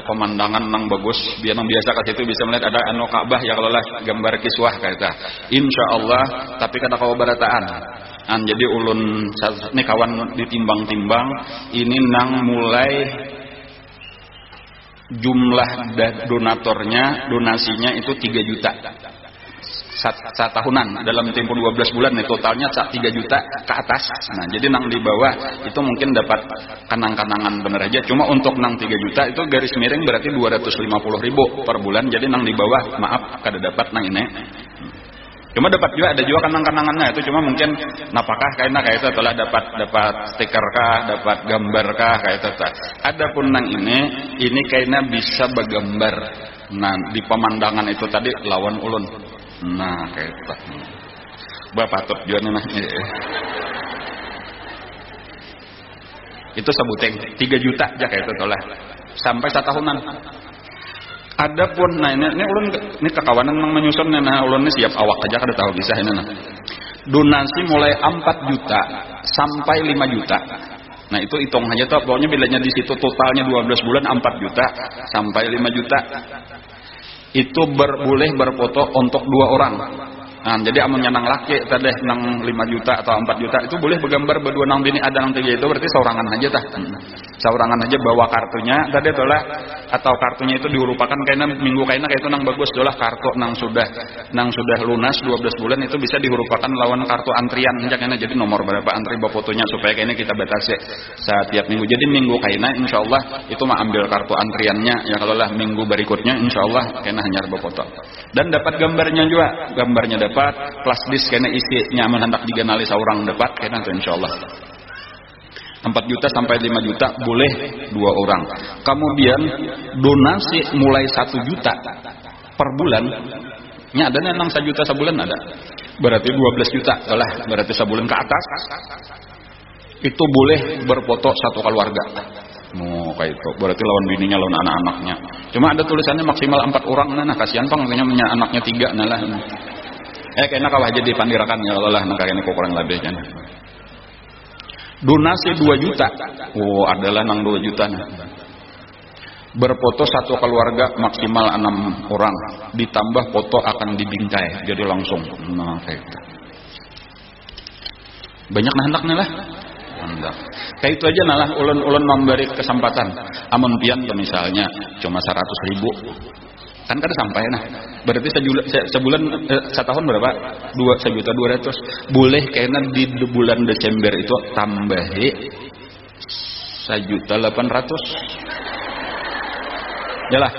pemandangan nang bagus. Biar nang biasa ke situ bisa melihat ada anu Ka'bah ya, kalau lah gambar kiswah kayak itu. Insyaallah, tapi kada kawa barataan. Jadi ulun ini kawan ditimbang-timbang, ini nang mulai jumlah donatornya, donasinya itu 3 juta. Satahunan dalam tempo 12 bulan nih, totalnya 3 juta ke atas. Nah, jadi nang di bawah itu mungkin dapat kanang-kanangan bener aja. Cuma untuk nang 3 juta itu garis miring berarti 250.000 per bulan. Jadi nang di bawah maaf kada dapat nang ini. Cuma dapat juga, ada juga kanang-kanangannya itu, cuma mungkin napakah kayaknya kayak itu telah dapat stiker kah, dapat gambar kah kayak itu. Adapun nang ini kayaknya bisa bergambar. Nah, di pemandangan itu tadi lawan ulun. Nah, kayak itu. Bapak patut juga nih. Itu sebuteng 3 juta aja kayak itu telah sampai 1 tahunan. Adapun nah ini ulun ini kekawanan nang menyusun nah ulun ini siap awak aja kada tahu bisa ini nah. Donasi mulai 4 juta sampai 5 juta. Nah, itu hitung aja tuh, pokoknya bilanya di situ totalnya 12 bulan 4 juta sampai 5 juta. Itu boleh berfoto untuk 2 orang. Nah, jadi amunnya nang laki tadi nang 5 juta atau 4 juta itu boleh bergambar berdua nang bini ada nang 3, itu berarti saurangan aja tah. Saurangan aja bawa kartunya tadi itulah, atau kartunya itu diurupakan kayaknya minggu kayaknya kayak itu nang bagus itulah kartu nang sudah lunas 12 bulan itu bisa diurupakan lawan kartu antrian kayaknya, jadi nomor berapa antri bawa fotonya supaya kayaknya kita batasi setiap minggu. Jadi minggu kayaknya insyaallah itu mah ambil kartu antriannya ya, kalau lah minggu berikutnya insyaallah kayaknya hanya berfoto. Dan dapat gambarnya juga, gambarnya dapat, flash disk kayaknya isinya hendak diganali seorang dapat kayaknya itu insyaallah. 4 juta sampai 5 juta boleh 2 orang. Kemudian donasi mulai 1 juta per bulan. Ini ada nang 1 juta sebulan ada. Berarti 12 juta lah, berarti sebulan ke atas. Itu boleh berfoto 1 keluarga. Oh, kayak itu. Berarti lawan bininya, lawan anak-anaknya. Cuma ada tulisannya maksimal 4 orang. Nah, kasihan pang punya anaknya 3 nah lah. Kayaknya kawah aja dipandirakan ya Allah nah kayaknya kurang lebih kan. Donasi 2 juta. Oh, adalah nang 2 juta nah. Berfoto 1 keluarga maksimal 6 orang. Ditambah foto akan dibingkai. Jadi langsung. Nah, kayak itu. Banyak nah hendaknya lah. Hendak. Kayak itu aja nah lah ulun memberi kesempatan. Amun pian misalnya cuma 100.000. Kan kada sampai nah. Berarti sebulan setahun berapa? 1.200.000. Boleh kayaknya di bulan Desember itu tambahi 1.800.000. Yalah.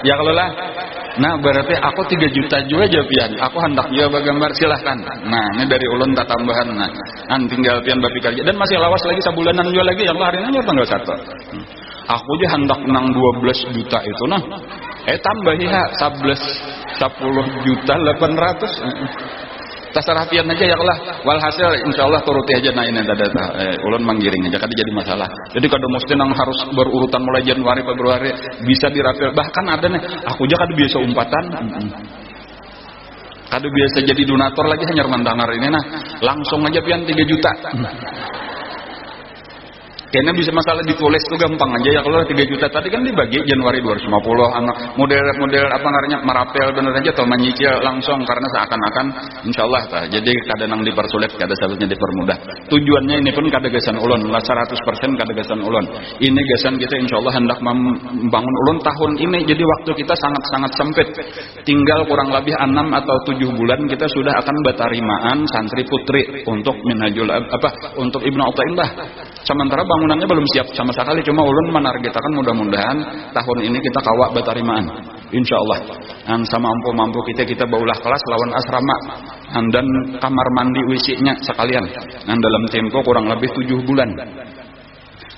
Ya kalau lah. Nah, berarti aku 3 juta juga aja pian. Aku hendak juga bergambar silahkan. Nah, ini dari ulun tak tambahan. Nah, tinggal pian bapi kerja dan masih lawas lagi sebulanan juga lagi yang hari ini tanggal 1. Aku aja hendak nang 12 juta itu nah. Tambahi ha 10 juta 800. Terserah pian aja ya Allah. Walhasil insyaallah turuti aja nah ini data. Ulun manggiring aja kada jadi masalah. Jadi kada mesti nang harus berurutan mulai Januari Februari bisa dirapel. Bahkan ada nih aku aja kada biasa umpatan. Kada biasa jadi donatur lagi hanya mandangar ini nah. Langsung aja pian 3 juta. Kayaknya bisa masalah ditulis tuh gampang aja ya, kalau 3 juta tadi kan dibagi Januari 250 anak model apa namanya merapel bener aja atau menyicil langsung karena seakan-akan insyaallah tah. Jadi kadang nang dipersulit, kada salutnya dipermudah. Tujuannya ini pun kada gasan ulun, 100% kada gasan ulun. Ini gasan kita insyaallah hendak membangun ulun tahun ini. Jadi waktu kita sangat-sangat sempit. Tinggal kurang lebih 6 atau 7 bulan kita sudah akan batarimaan santri putri untuk Minhajul untuk Ibnu Athaillah. Sementara bangunannya belum siap sama sekali, cuma ulun menargetkan mudah-mudahan tahun ini kita kawak batarimaan insyaallah. Dan sama mampu kita baulah kelas lawan asrama dan kamar mandi WC-nya sekalian. Dan dalam tempo kurang lebih 7 bulan.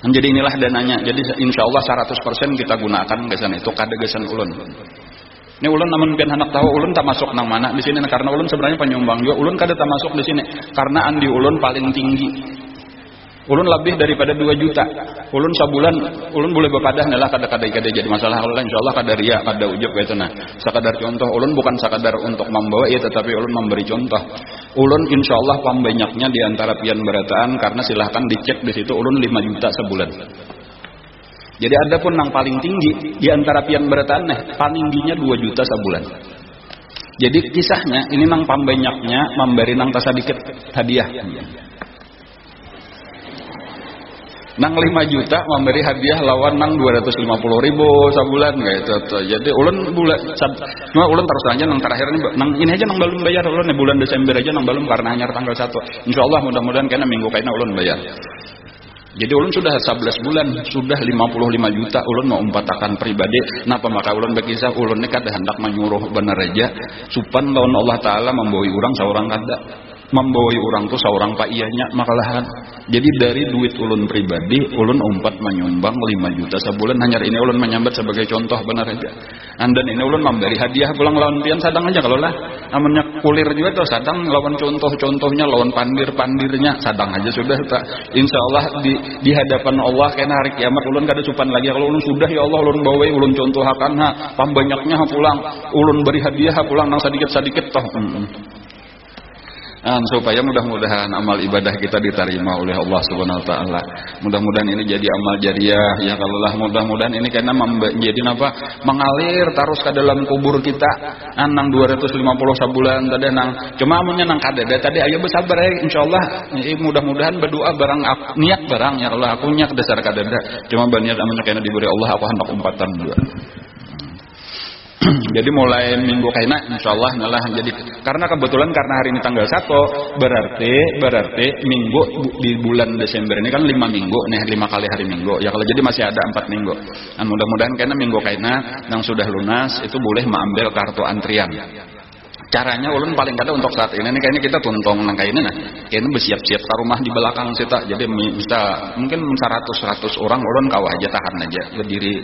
Dan jadi inilah dananya. Jadi insyaallah 100% kita gunakan gasan itu kada gasan ulun. Ini ulun namun pian anak tahu ulun tak masuk nang mana di sini karena ulun sebenarnya penyumbang juga. Ulun kada tak masuk di sini karena andi ulun paling tinggi. Ulun lebih daripada 2 juta. Ulun sabulan ulun boleh bepadah nalah kada-kada jadi masalah Allah insyaallah kada ria kada ujub gitu nah. Sekadar contoh ulun bukan sekadar untuk membawa ya tetapi ulun memberi contoh. Ulun insyaallah pambanyaknya di antara pian berataan karena silahkan dicek di situ ulun 5 juta sebulan. Jadi ada pun yang paling tinggi di antara pian berataan paling tingginya 2 juta sebulan. Jadi kisahnya ini nang pambanyaknya memberi nang tasa dikit hadiah. Nang 5 juta memberi hadiah lawan nang 250.000 sebulan gitu. Jadi ulun bulan cuma ulun terus aja nang terakhir ini aja nang belum bayar ulun bulan Desember aja nang belum karena hanya tanggal 1. Insyaallah mudah-mudahan kena minggu kaina ulun bayar. Jadi ulun sudah 11 bulan sudah 55 juta ulun mau umpatakan pribadi. Napa maka ulun berkisah ulun ini kada hendak menyuruh bener aja supan lawan Allah taala membawi urang saurang kada. Membawa orang tuh seorang pak iyanya makalahan. Jadi dari duit ulun pribadi ulun umpat menyumbang 5 juta sebulan hanya ini ulun menyambat sebagai contoh benar aja. Dan ini ulun memberi hadiah pulang lawan pian sadang aja kalau lah namanya kulir juga tuh sadang lawan contoh-contohnya lawan pandir-pandirnya sadang aja sudah tak. Insyaallah di hadapan Allah kena hari kiamat ulun kada supan lagi kalau ulun sudah ya Allah ulun bawa ulun contohakan pambanyaknya pulang ulun beri hadiah pulang nang sedikit-sedikit toh. Supaya mudah-mudahan amal ibadah kita diterima oleh Allah Subhanahu wa taala. Mudah-mudahan ini jadi amal jariah ya kalau lah mudah-mudahan ini karena menjadi apa? Mengalir terus ke dalam kubur kita. Nang 250 sebulan tadi nang cuma amunnya nang kadada tadi ayo bersabar insyaallah mudah-mudahan berdoa barang niat barang ya Allah aku niat dasar kadada. Cuma berniat amunnya kena diberi Allah aku hendak umpatan dua. Jadi mulai minggu kaina insyaallah nalah jadi karena kebetulan karena hari ini tanggal 1 berarti minggu di bulan Desember ini kan 5 minggu nih 5 kali hari minggu ya kalau jadi masih ada 4 minggu. Dan mudah-mudahan karena minggu kaina yang sudah lunas itu boleh mengambil kartu antrian. Caranya ulun paling kada untuk saat ini kayaknya kita tuntong nang kayak ini nah. Kayaknya bersiap-siap ke rumah di belakang kita. Jadi bisa mungkin 100 orang ulun kawah aja tahan aja berdiri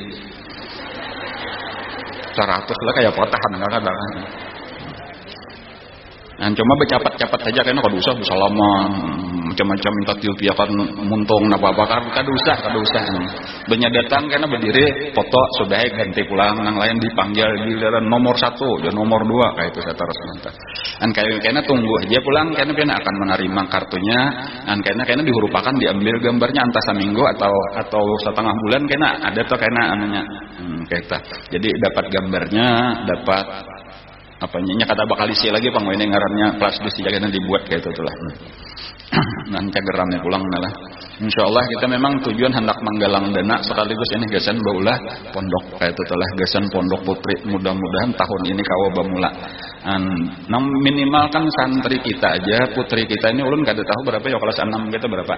100 lah kayak potahan kadang-kadang. Nah, cuma bercapat-capat saja kayaknya kada usah salaman macam-macam minta tilpiakan muntung apa-apa kada usah. Banyak datang karena berdiri foto sudah ganti pulang nang lain dipanggil giliran nomor 1 dan nomor 2 kayak itu saya terus minta. Dan kayaknya tunggu aja pulang kayaknya akan menerima kartunya dan kayaknya dihurupakan diambil gambarnya antara seminggu atau setengah bulan kayaknya ada tuh kayaknya anunya kayak itu. Jadi dapat gambarnya, dapat apanya kata bakal isi lagi pangwene ngarannya kelas disijagana dibuat kayak itu lah. Nanti geramnya pulang lah. Insyaallah kita memang tujuan hendak menggalang dana sekaligus ini gasan baulah pondok kayak itu lah gasan pondok putri mudah-mudahan tahun ini kawa bamula. Nang minimal kan santri kita aja putri kita ini ulun kada tahu berapa ya kelas 6 kita berapa?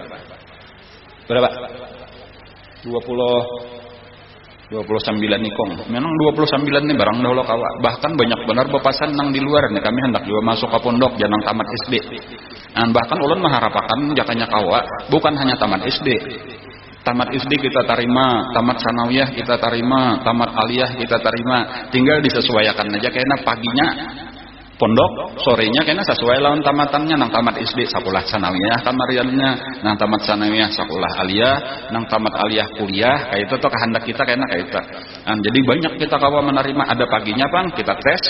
29 nikong. Memang 29 nih barang dahulu kawa. Bahkan banyak benar bepasan nang di luar nih kami hendak juga masuk ke pondok jangan tamat SD. Dan bahkan ulun mengharapkan jakanya kawa bukan hanya tamat SD. Tamat SD kita terima, tamat sanawiyah kita terima, tamat aliyah kita terima. Tinggal disesuaikan aja kayaknya paginya pondok, sorenya kayaknya sesuai lawan tamatannya nang tamat SD sekolah sanawiyah kamariannya, nang tamat sanawiyah sekolah aliyah, nang tamat aliyah kuliah, kayak itu tuh kehendak kita kayaknya kayak itu. Jadi banyak kita kawa menerima ada paginya bang kita tes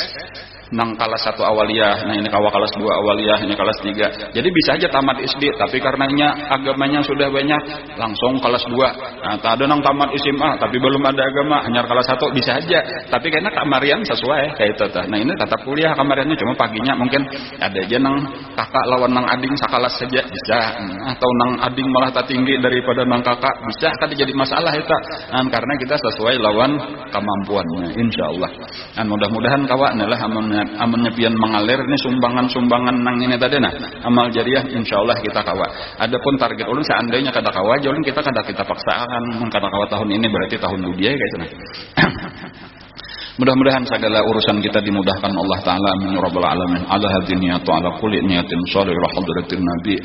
nang kelas 1 awaliyah, nah ini kawa kelas 2 awaliyah, ini kelas 3. Jadi bisa aja tamat SD, tapi karenanya agamanya sudah banyak, langsung kelas 2. Nah, ada nang tamat SMA, tapi belum ada agama, hanya kelas 1 bisa aja. Tapi karena kamarian sesuai kayak itu. Nah ini tetap kuliah kamariannya, cuma paginya mungkin ada aja nang kakak lawan nang ading sakalas saja bisa, atau nang ading malah tak tinggi daripada nang kakak bisa, kan jadi masalah itu. Nah, karena kita sesuai lawan kemampuannya, insyaallah. Dan mudah-mudahan kawan adalah amun nyepian mengalir ini sumbangan-sumbangan nang ini tadi nah amal jariah insyaallah kita kawa. Adapun target ulun seandainya kada kawa aja ulun kita kada kita paksakan kada kawa tahun ini berarti tahun dudia kayak itu nah. Mudah-mudahan segala urusan kita dimudahkan Allah taala amin ya rabbal alamin. Ala hadzal niyatu ala kulli niyatin shalihah hadratin nabi